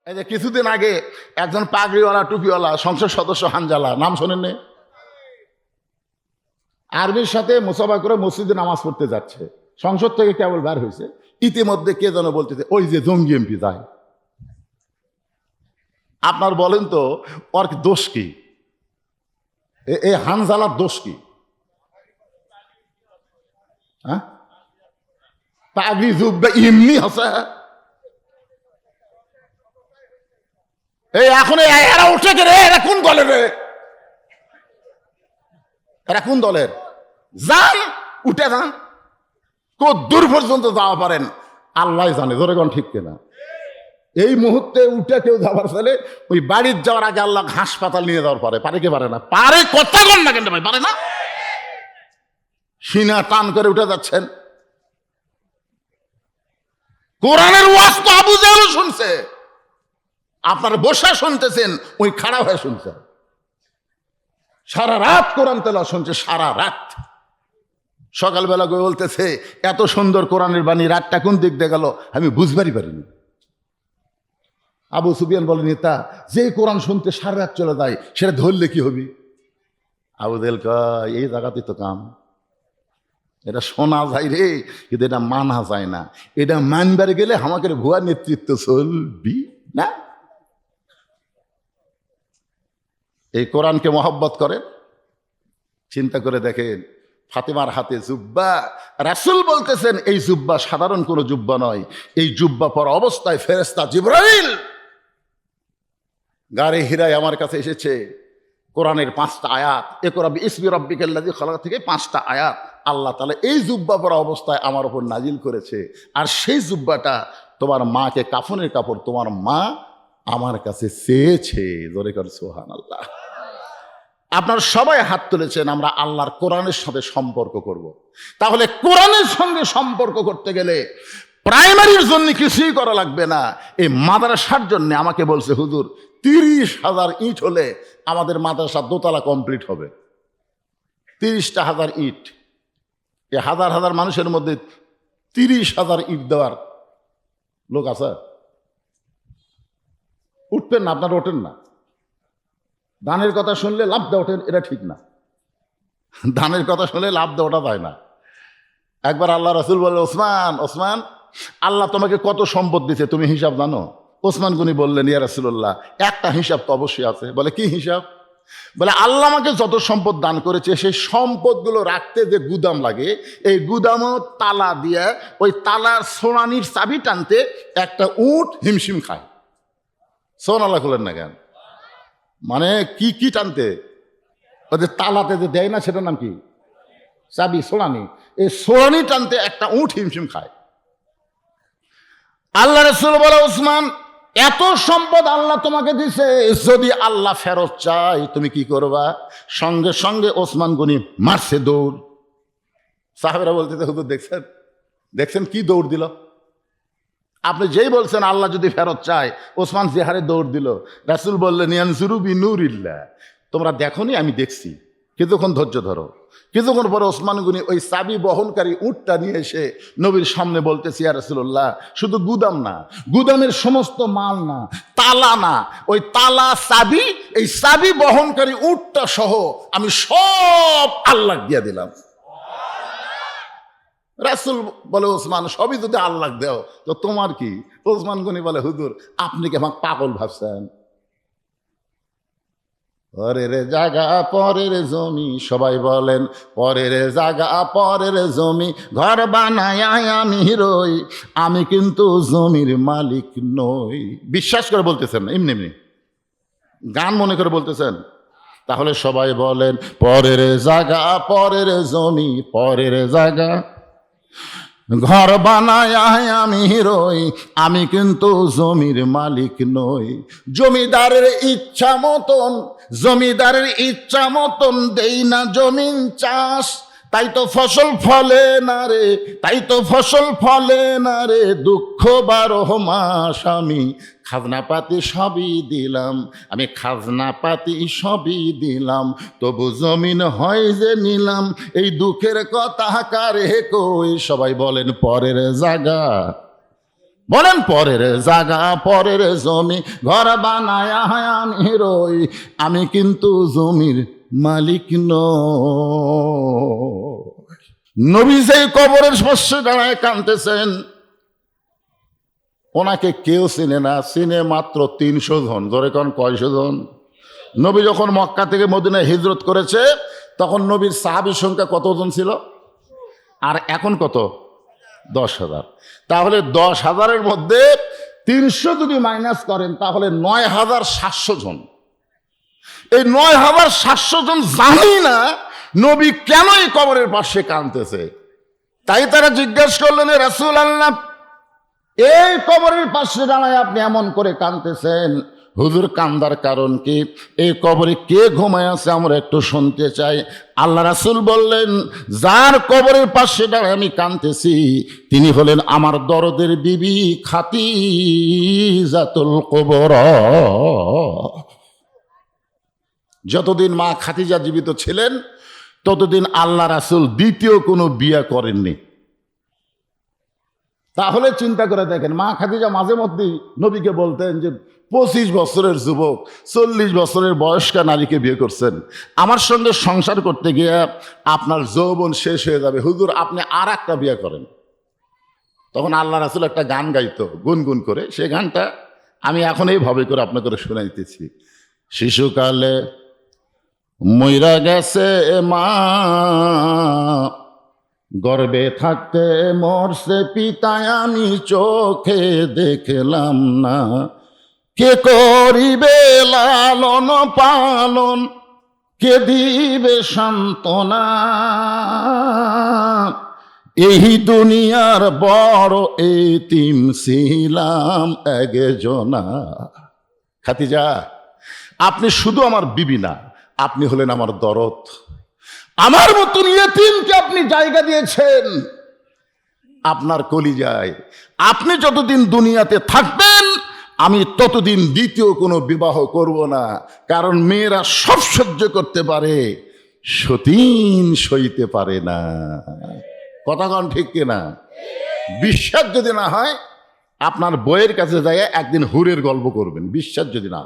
এই যে কিছুদিন আগে একজন পাগড়িওয়ালা টুপিওয়ালা সংসদ সদস্য হানজালা, নাম শোনেননি? আর্মির সাথে মুসাফা করে মসজিদে নামাজ পড়তে যাচ্ছে, সংসদ থেকে কেবল বের হয়েছে, ইতিমধ্যে কে যেন বলতেছে ওই যে জঙ্গি এমপি যায়। আপনার বলেন তো ওর দোষ কি? এই হানজালার দোষ কি? হ্যাঁ, পাগড়ি জুব্বা এমনি আছে। এই এখন এরা উঠে কে রে? এরা কোন দলের রে? এরা কোন দলের? যান, উঠে যান, কত দূর পর্যন্ত যাওয়া পারেন আল্লাহ জানে। ধরে কোন ঠিক কিনা? এই মুহূর্তে উঠে কেউ যাবার ফেলে ওই বাড়ির যাওয়ার আগে আল্লাহ হাসপাতাল নিয়ে যাওয়ার পারে কি পারে না? পারে, কথা কন না কেন ভাই, পারে না? সিনা টান করে উঠে যাচ্ছেন। কোরআনের ওয়াজ তো আবু জাহেল শুনছে, আপনারা বসে শুনতেছেন, ওই খাড়া হয়ে শুনছে। সারা রাত কোরআন তেলাওয়াত শুনছে, সারা রাত। সকালবেলা গিয়ে বলতেছে এত সুন্দর কোরআনের বাণী, রাতটা কোন দিক দিয়ে গেল আমি বুঝবারই পারিনি। আবু সুফিয়ান বলেন, তা যে কোরআন শুনতে সারা রাত চলে যায় সেটা ধরলে কি হবে? আবু জাহেল কয়, এই জায়গাতেই তো কাম। এটা শোনা যায় রে, কিন্তু এটা মানা যায় না। এটা মানবার গেলে আমাকে ভুয়া নেতৃত্ব চলবি না। এই কোরআনকে মহব্বত করেন, চিন্তা করে দেখেন। ফাতেমার হাতে জুব্বা, রাসূল বলতেছেন এই জুব্বা সাধারণ কোনো জুব্বা নয়। এই জুব্বা পরা অবস্থায় ফেরেশতা জিবরাইল গারে হিরায় আমার কাছে এসেছে। কোরআনের 5টা আয়াত, ইকরা বিইসমি রাব্বিকাল্লাযী খালাক থেকে 5টা আয়াত আল্লাহ তাআলা এই জুব্বা পরা অবস্থায় আমার উপর নাজিল করেছে। আর সেই জুব্বাটা তোমার মাকে কাফনের কাপড় তোমার মা আমার কাছে চেয়েছে। জোরে কর সুবহানাল্লাহ। আপনারা সবাই হাত তুলেছেন, আমরা আল্লাহর কোরআনের সাথে সম্পর্ক করব। তাহলে কোরআনের সঙ্গে সম্পর্ক করতে গেলে প্রাইমারির জন্য কিছুই করা লাগবে না। এই মাদ্রাসার জন্য আমাকে বলছে হুজুর 30,000 ইট হলে আমাদের মাদ্রাসা দোতলা কমপ্লিট হবে। 30,000 ইট, এই হাজার হাজার মানুষের মধ্যে 30,000 ইট দেওয়ার লোক আছে? উঠবেন না, আপনারা ওঠেন না। দানের কথা শুনলে লাভ দেওয়া ওঠেন, এটা ঠিক না। দানের কথা শুনলে লাভ দেওয়াটা যায় না। একবার আল্লাহ রাসূল বললেন, ওসমান ওসমান, আল্লাহ তোমাকে কত সম্পদ দিয়েছে তুমি হিসাব জানো? ওসমান গনি বললেন, ইয়া রাসূলুল্লাহ, একটা হিসাব তো অবশ্যই আছে। বলে কি হিসাব? বলে আল্লাহ আমাকে যত সম্পদ দান করেছে সেই সম্পদগুলো রাখতে যে গুদাম লাগে, এই গুদামও তালা দিয়ে ওই তালার সোনানির চাবি টানতে একটা উট হিমশিম খায়। সোনাল্লাহ করলেন না কেন? মানে কি কি টানতে? ওদের তালাতে যে দেয় না সেটার নাম কি? চাবি, সোনানি। এই সোনানি টানতে একটা উট হিমশিম খায়। আল্লাহ রাসূল বলে, ওসমান এত সম্পদ আল্লাহ তোমাকে দিছে, যদি আল্লাহ ফেরত চাই তুমি কি করবা? সঙ্গে সঙ্গে ওসমান গনি মারছে দৌড়। সাহাবেরা বলতেছে, হুজুর দেখছেন দেখছেন কি দৌড় দিল? আপনি যেই বলছেন আল্লাহ যদি ফেরত চায়, ওসমান যে হারে দৌড় দিল। রাসূল বললেন, ইয়ানজুরু বিনুরিল্লাহ, তোমরা দেখোনি, আমি দেখছি, কিছুক্ষণ ধৈর্য ধরো। কিছুক্ষণ পরে ওসমান গনি ওই চাবি বহনকারী উটটা নিয়ে এসে নবীর সামনে বলতেছি, ইয়া রাসূলুল্লাহ, শুধু গুদাম না, গুদামের সমস্ত মাল না, তালা না, ওই তালা চাবি, এই চাবি বহনকারী উটটা সহ আমি সব আল্লাহ দিয়ে দিলাম। রাসূল বলে, ওসমান সবই যদি আল্লাহ দেও তো তোমার কি? ওসমান গনি বলে, হুজুর আপনি কি আমাকে পাগল ভাবছেন? পরের জায়গা পরের জমি, সবাই বলেন পরের জায়গা পরের জমি, ঘর বানায় আমি রই, আমি কিন্তু জমির মালিক নই। বিশ্বাস করে বলতেছেন না, এমনি এমনি গান মনে করে বলতেছেন? তাহলে সবাই বলেন পরের জায়গা পরের জমি, পরের জায়গা ঘর বানায় আমি রই, আমি কিন্তু জমির মালিক নই। জমিদারের ইচ্ছা মতন, জমিদারের ইচ্ছা মতন দেই না জমিন চাষ, তাই তো ফসল ফলে না রে, তাই তো ফসল ফলে না রে, দুঃখ 12 মাস আমি খাজনাপাতি সবই দিলাম, আমি খাজনাপাতি সবই দিলাম, তবু জমিন হয় যে নিলাম, এই দুঃখের কথা কারে কই? সবাই বলেন পরের জায়গা বলেন পরের জায়গা পরের জমি ঘর বানায় আমি রই, আমি কিন্তু জমির মালিক নই। নবী সেই কবরের পাশে দাঁড়ায় কাঁদতেছেন, ওনাকে কেউ চিনে না, চিনে মাত্র 300 জন। জোরে কোন কয়শো জন? নবী যখন মক্কা থেকে মদিনায় হিজরত করেছে তখন নবীর সাহাবীর সংখ্যা কতজন ছিল? আর এখন কত? 10,000। তাহলে 10,000-এর মধ্যে 300 যদি মাইনাস করেন তাহলে 9,700 জন। এই 9,700 জন জানি না নবী কেন এই কবরের পাশে কাঁদতেছে। তাই তারা জিজ্ঞাসা করলেন, রাসূলুল্লাহ, এই কবরের পাশে দাঁড়ায় আপনি এমন করে কাঁদতেছেন, হুজুর কান্দার কারণ কি? এই কবরে কে ঘুমায় আছে আমরা একটু শুনতে চাই। আল্লাহ রাসূল বললেন, যার কবরের পাশে দাঁড়ায় আমি কাঁদতেছি তিনি হলেন আমার দরদের বিবি খাদিজাতুল কুবরা। যতদিন মা খাদিজা জীবিত ছিলেন ততদিন আল্লাহ রাসূল দ্বিতীয় কোনো বিয়ে করেননি। তাহলে চিন্তা করে দেখেন, মা খাদিজা মাঝে মধ্যেই নবীকে বলতেন যে 25 বছরের যুবক 40 বছরের বয়স্কা নারীকে বিয়ে করছেন, আমার সঙ্গে সংসার করতে গিয়ে আপনার যৌবন শেষ হয়ে যাবে, হুজুর আপনি আর একটা বিয়ে করেন। তখন আল্লাহ রাসূল একটা গান গাইতো গুনগুন করে, সে গানটা আমি এখন এইভাবে করে আপনাকে শোনাইতেছি। শিশুকালে মইরা গেছে মা, গর্বে থাকতে মরছে পিতায় আমি চোখে দেখলাম না, কে করিবে লালন পালন, কে দিবে সান্ত্বনা, এই দুনিয়ার বড় এতিম ছিলাম একজনা। খাদিজা, আপনি শুধু আমার বিবি না, আপনি হলেন আমার দরদ। আমার মতন ইয়েতিমকে আপনি জায়গা দিয়েছেন আপনার কলিজায়। আপনি যতদিন দুনিয়াতে থাকবেন আমি ততদিন দ্বিতীয় কোনো বিবাহ করব না, কারণ মেয়েরা সব সহ্য করতে পারে, সতীন সইতে পারে না। কথা কন ঠিক কিনা? বিশ্বাস যদি না হয় আপনার বইয়ের কাছে যায় একদিন হুরের গল্প করবেন, বিশ্বাস যদি না।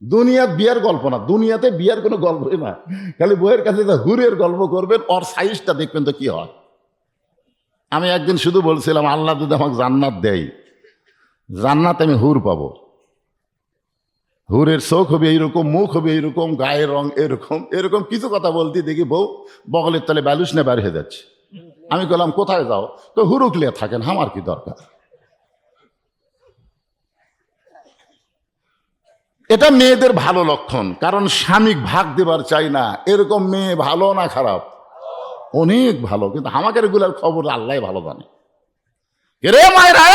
দুনিয়ার বিয়ার গল্প না, দুনিয়াতে বিয়ার কোনো গল্পই না, খালি বইয়ের কাছে হুরের গল্প করবেন, ওর সাইজটা দেখবেন তো কি হয়। আমি একদিন শুধু বলছিলাম আল্লাহ যদি আমাকে জান্নাত দেয়, জান্নাত আমি হুর পাবো। হুরের চোখ হবে এইরকম, মুখ হবে এইরকম, গায়ের রং এরকম এরকম কিছু কথা বলতে দেখি বউ বগলের তলে ব্যালুস নিয়ে বের হয়ে যাচ্ছে। আমি বললাম কোথায় যাও? তো হুরুকলিয়া থাকেন, আমার কি দরকার। এটা মেয়েদের ভালো লক্ষণ, কারণ স্বামীক ভাগ দেবার চাই না। এরকম মেয়ে ভালো না খারাপ? অনেক ভালো, কিন্তু আমাকে রেগুলার খবর আল্লাহ ভালো জানে। রে মায়েরা,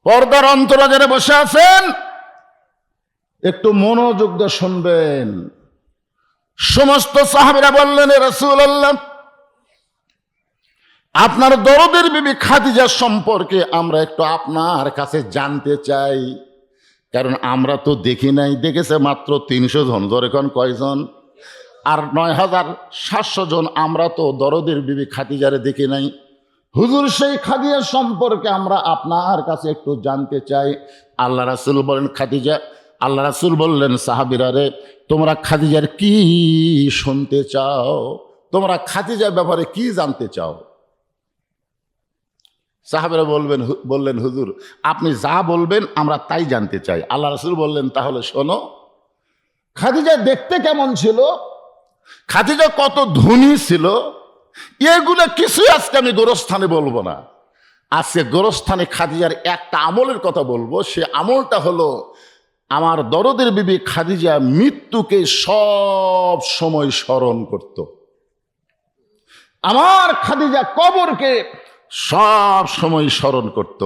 পর্দার অন্তরা যারা বসে আছেন একটু মনোযোগ দিয়ে শুনবেন। সমস্ত সাহাবীরা বললেন, রাসূলুল্লাহ, আপনার দরদের বিবি খাদিজা সম্পর্কে আমরা একটু আপনার কাছে জানতে চাই, কারণ আমরা তো দেখি নাই, দেখেছে মাত্র 300 জন। জোরে কোন কয়জন? আর 9,700 জন আমরা তো দরদের বিবি খাদিজারে দেখি নাই। হুজুর সেই খাদিজা সম্পর্কে আমরা আপনার কাছে একটু জানতে চাই। আল্লাহ রাসূল বলেন খাদিজা, আল্লাহ রাসূল বললেন সাহাবীরা রে, তোমরা খাদিজার কি শুনতে চাও? তোমরা খাদিজার ব্যাপারে কি জানতে চাও? সাহাবীরা বললেন হুজুর আপনি যা বলবেন আমরা তাই জানতে চাই। আল্লাহ রাসূল বললেন তাহলে শোনো, খাদিজা দেখতে কেমন ছিল, খাদিজা কত ধনী ছিল, এগুলো কিছুই আজকে আমি গোরস্থানে বলবো না। আজকে গোরস্থানে খাদিজার একটা আমলের কথা বলবো। সে আমলটা হলো, আমার দরদের বিবি খাদিজা মৃত্যুকে সব সময় স্মরণ করত। আমার খাদিজা কবরকে সব সময় স্মরণ করত।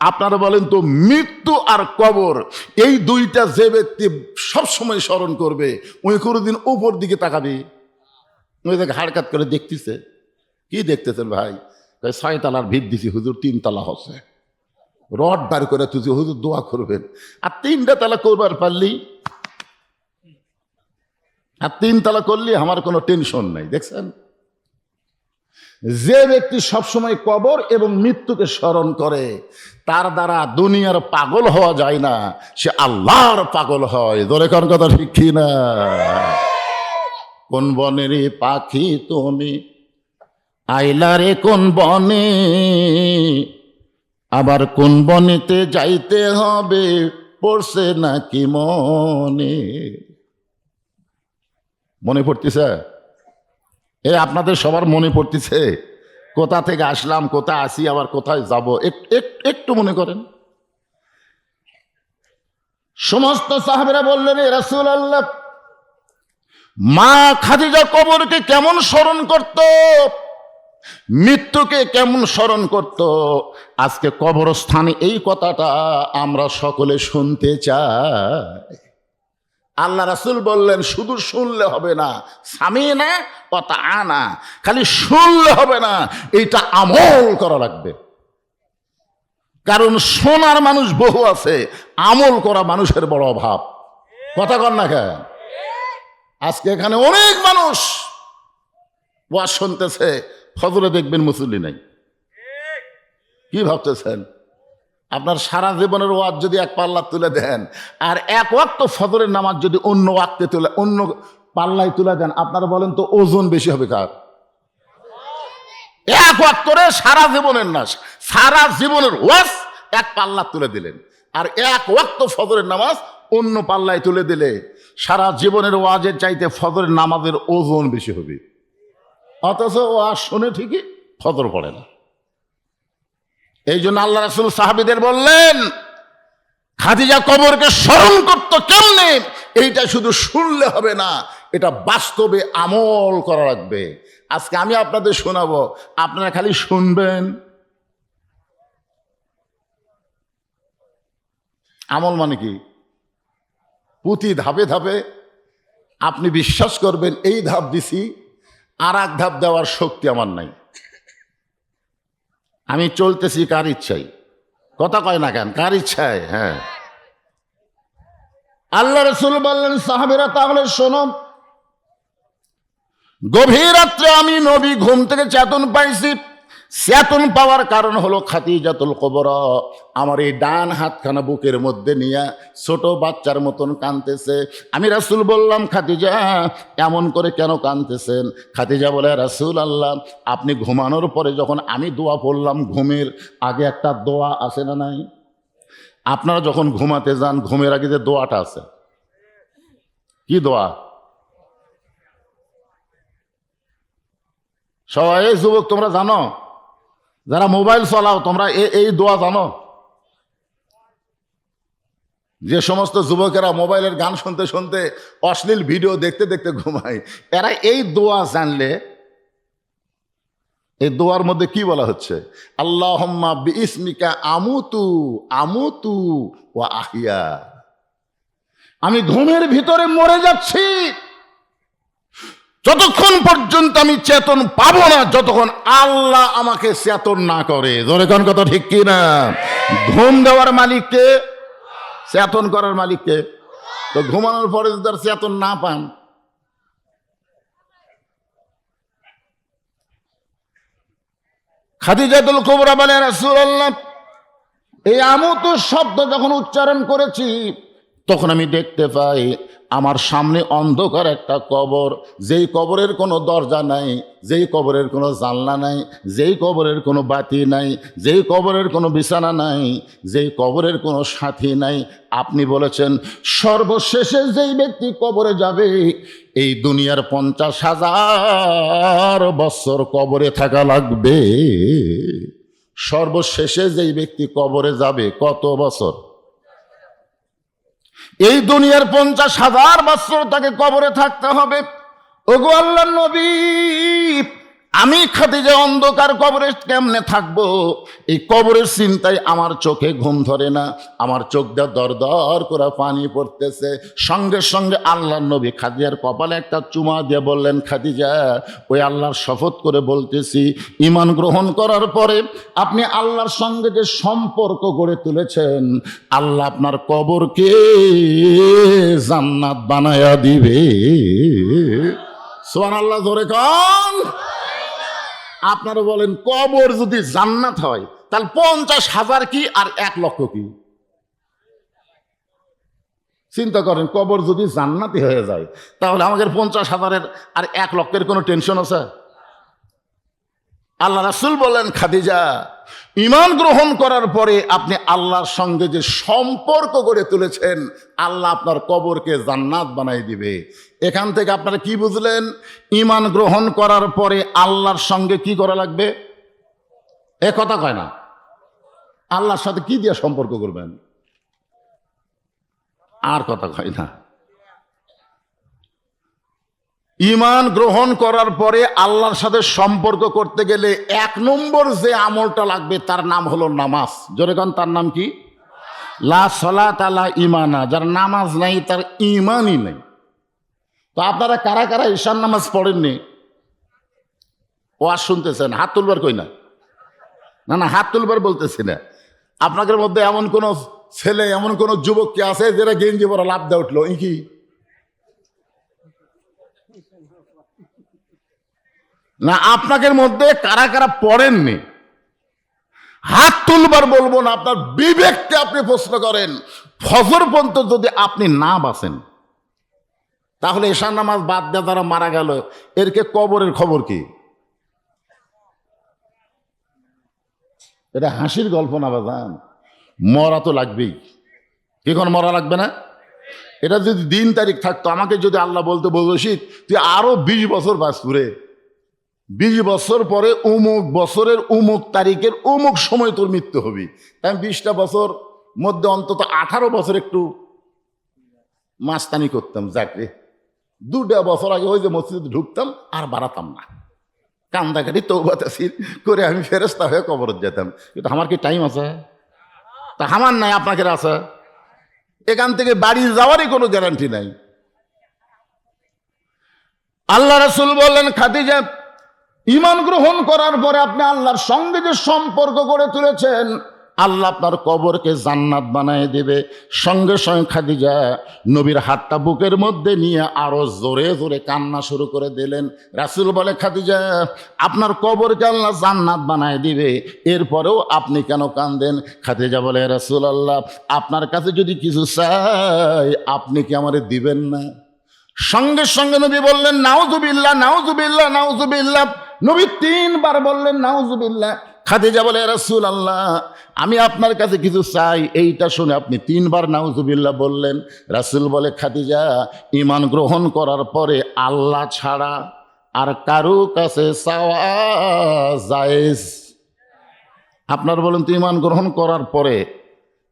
আপনারা বলেন তো, মৃত্যু আর কবর এই দুইটা যে ব্যক্তি সব সময় স্মরণ করবে, ওই কোনোদিন উপর দিকে তাকাবে? ওই দেখে হাড়কাত করে দেখতেছে। কি দেখতেছেন ভাই? 6 তলার ভিত দিছি হুজুর, 3 তলা হচ্ছে। রড বার করে তুই হুজুর দোয়া করবেন। আর 3টা তালা করবার পারলি, আর 3 তলা করলি আমার কোনো টেনশন নাই। দেখছেন, যে ব্যক্তি সবসময় কবর এবং মৃত্যুকে স্মরণ করে তার দ্বারা দুনিয়ার পাগল হওয়া যায় না, সে আল্লাহর পাগল হয়। ধরে কোন কথা ঠিক কি না? কোন বনের পাখি তুমি আইলা রে কোন বনে, আবার কোন বনেতে যাইতে হবে পড়ছে নাকি মনে? মনে পড়তেছে? আপনাদের সবার মনে পড়তেছে? কোথা থেকে আসলাম, কোথায় আসি, আবার কোথায় যাব, একটু মনে করেন। সমস্ত সাহাবীরা বললেন, এ রাসূলুল্লাহ, মা খাদিজা কবরকে কেমন স্মরণ করত, মৃত্যুকে কেমন স্মরণ করত। আজকে কবরস্থানে এই কথাটা আমরা সকলে শুনতে চাই। আল্লাহ রাসূল বললেন, শুধু শুনলে হবে না, সামিনা ওয়া তাআনা, খালি শুনলে হবে না, এইটা আমল করা লাগবে। কারণ শোনার মানুষ বহু আছে, আমল করা মানুষের বড় অভাব। কথা কন না কেন? আজকে এখানে অনেক মানুষ ওয়াজ শুনতেছে, ফজরে দেখবেন মুসল্লি নাই। কি ভাবতেছেন? আপনার সারা জীবনের ওয়াজ যদি এক পাল্লা তুলে দেন, আর এক ওয়াক্ত ফজরের নামাজ যদি অন্য ওয়াক্তে তুলে, অন্য পাল্লায় তুলে দেন, আপনারা বলেন তো ওজন বেশি হবে কার? এক ওয়াক্তরে সারা জীবনের না, সারা জীবনের ওয়াজ এক পাল্লা তুলে দিলেন, আর এক ওয়াক্ত ফজরের নামাজ অন্য পাল্লায় তুলে দিলে সারা জীবনের ওয়াজের চাইতে ফজরের নামাজের ওজন বেশি হবে। অথচ ওয়াজ শুনে ঠিকই ফজর পড়ে না। এই জন্য আল্লাহ রাসূল সাহাবীদের বললেন, খাদিজা কবরকে স্মরণ করতো কেমনে, এইটা শুধু শুনলে হবে না, এটা বাস্তবে আমল করা লাগবে। আজকে আমি আপনাদের শোনাবো, আপনারা খালি শুনবেন। আমল মানে কি? প্রতি ধাপে ধাপে আপনি বিশ্বাস করবেন, এই ধাপ দিছি, আর এক ধাপ দেওয়ার শক্তি আমার নাই, আমি চলতেছি কার ইচ্ছায়। কথা কয় না কেন? কার ইচ্ছায়? হ্যাঁ। আল্লাহ রাসূল বললেন, সাহাবীরা তাহলে শোনো, গভীর রাত্রে আমি নবী ঘুম থেকে চেতন পাইছি। চেতন পাওয়ার কারণ হলো খাদিজাতুল কুবরা আমার এই ডান হাতখানা বুকের মধ্যে নিয়ে ছোট বাচ্চার মতন কাঁদতেছে। আমি রাসূল বললাম, খাদিজা এমন করে কেন কাঁদতেছেন? খাদিজা বলে, রাসূল আল্লাহ, আপনি ঘুমানোর পরে যখন আমি দোয়া পড়লাম, ঘুমের আগে একটা দোয়া আছে না নাই? আপনারা যখন ঘুমাতে যান, ঘুমের আগে যে দোয়াটা আছে, কি দোয়া? সবাই যুবক তোমরা জানো, যারা মোবাইল চালাও তোমরা এই দোয়া জানো? যে সমস্ত যুবকেরা মোবাইলের গান শুনতে শুনতে, অশ্লীল ভিডিও দেখতে দেখতে ঘুমায়, এরা এই দোয়া জানলে, এই দোয়ার মধ্যে কি বলা হচ্ছে? আল্লাহুম্মা বিইসমিকা আমুতু আমুতু ওয়া আহিয়া, আমি ঘুমের ভিতরে মরে যাচ্ছি, যতক্ষণ পর্যন্ত আমি চেতন পাবো না, যতক্ষণ আল্লাহ আমাকে চেতন না করে। ধরে কোন কথা ঠিক কি না? ঘুম দেওয়ার মালিককে, চেতন করার মালিককে। তো ঘুমানোর পরে যদি তার চেতন না পান, খাদিজাতুল কুবরা বলে, রাসূলুল্লাহ, এই আমুতু শব্দ যখন উচ্চারণ করেছি, তখন আমি দেখতে পাই আমার সামনে অন্ধকার একটা কবর, যেই কবরের কোনো দরজা নাই, যেই কবরের কোনো জানলা নাই, যেই কবরের কোনো বাতি নাই, যেই কবরের কোনো বিছানা নাই, যেই কবরের কোনো সাথী নাই। আপনি বলেছেন সর্বশেষে যেই ব্যক্তি কবরে যাবে, এই দুনিয়ার 50,000 বছর কবরে থাকা লাগবে। সর্বশেষে যেই ব্যক্তি কবরে যাবে, কত বছর? এই দুনিয়ার 50,000 বছর তাকে কবরে থাকতে হবে। ওগো আল্লাহর নবী, আমি খাদিজা অন্ধকার কবরে কেমনে থাকবো? এই কবরের চিন্তায় আমার চোখে ঘুম ধরে না, আমার চোখ দিয়ে দর দর করে পানি পড়তেছে। সঙ্গে সঙ্গে আল্লাহর নবী খাদিজার কপালে একটা চুমা দিয়ে বললেন, খাদিজা, ওই আল্লাহর শপথ করে বলতেছি, ঈমান গ্রহণ করার পরে আপনি আল্লাহর সঙ্গে যে সম্পর্ক গড়ে তুলেছেন, আল্লাহ আপনার কবরকে জান্নাত বানায়া দিবে। সুবহানাল্লাহ, ধরে কন। আপনারা বলেন কবর যদি জান্নাত হয় তাহলে 50,000 কি আর 1,00,000 কি? চিন্তা করেন, কবর যদি জান্নাতি হয়ে যায় তাহলে আমাদের 50,000-এর আর 1,00,000-এর কোনো টেনশন আছে? আল্লাহ রাসূল বলেন, খাদিজা, ঈমান গ্রহণ করার পরে আপনি আল্লাহর সঙ্গে যে সম্পর্ক গড়ে তুলেছেন, আল্লাহ আপনার কবরকে জান্নাত বানাই দিবে। এখান থেকে আপনারা কি বুঝলেন? ঈমান গ্রহণ করার পরে আল্লাহর সঙ্গে কি করা লাগবে? এ কথা কয় না। আল্লাহর সাথে কি দিয়ে সম্পর্ক করবেন? আর কথা কয় না। ঈমান গ্রহণ করার পরে আল্লাহর সাথে সম্পর্ক করতে গেলে 1 নম্বর যে আমলটা লাগবে তার নাম হলো নামাজ। জোরে কোন, তার নাম কি? লা সালাতা লা ঈমানা। যার নামাজ নাই তার ঈমানই নেই। তো আপনারা কারা কারা ঈশার নামাজ পড়েননি? ওয়াজ শুনতেছেন? হাত তুলবার কই না? না না, হাত তুলবার বলতেছি না। আপনাদের মধ্যে এমন কোন ছেলে, এমন কোন যুবক কি আছে যারা গেঞ্জি পরা লাভ দিয়ে উঠলো? ই কি না? আপনাদের মধ্যে কারা কারা পড়েননি? হাত তুলবার বলবো না, আপনার বিবেককে আপনি প্রশ্ন করেন। ফজর পর্যন্ত যদি আপনি না বাঁচেন তাহলে ঈশার নামাজ বাদ দিয়ে তারা মারা গেল, এরকে কবরের খবর কি? এটা হাসির গল্প না বাজান, মরা তো লাগবেই। কি কোন মরা লাগবে না? এটা যদি দিন তারিখ থাকতো, আমাকে যদি আল্লাহ বলতে বলছিস তুই আরো 20 বছর বাঁচপুরে, 20 বছর পরে অমুক বছরের অমুক তারিখের অমুক সময় তোর মৃত্যু হবি, আমি 20টা বছর মধ্যে অন্তত 18 বছর একটু মাস্তানি করতাম। যাকে 2টা বছর আগে ওই যে মসজিদে ঢুকতাম আর বাড়াতাম না, কান্দাকাটি তওবা তাসির করে আমি ফেরেশতা হয়ে কবরত যেতাম। কিন্তু আমার কি টাইম আছে? তা আমার নাই, আপনাকে আছে। এখান থেকে বাড়ি যাওয়ারই কোনো গ্যারান্টি নাই। আল্লাহ রাসূল বললেন, খাদিজা, ঈমান গ্রহণ করার পরে আপনি আল্লাহর সঙ্গে যে সম্পর্ক গড়ে তুলেছেন, আল্লাহ আপনার কবরকে জান্নাত বানায় দেবে। সঙ্গে সঙ্গে খাদিজা নবীর হাতটা বুকের মধ্যে নিয়ে আরো জোরে জোরে কান্না শুরু করে দিলেন। রাসূল বলে, খাদিজা, আপনার কবরকে আল্লাহ জান্নাত বানায় দিবে, এরপরেও আপনি কেন কান্দেন? খাদিজা বলে, রাসূলুল্লাহ, আপনার কাছে যদি কিছু চাই আপনি কি আমারে দিবেন না? সঙ্গে সঙ্গে নবী বললেন, নাউজুবিল্লাহ, নাউজুবিল্লাহ, নাউজুবিল্লাহ। নবী 3 বার বললেন নাউজুবিল্লাহ। খাদিজা বলে, রাসূলুল্লাহ, আমি আপনার কাছে কিছু চাই। এইটা শুনে আপনি 3 বার নাউজুবিল্লাহ বললেন। রাসূল বলে, খাদিজা, ঈমান গ্রহণ করার পরে আল্লাহ ছাড়া আর কারো কাছে চাওয়া জায়েজ। আপনার বলেন তো, ঈমান গ্রহণ করার পরে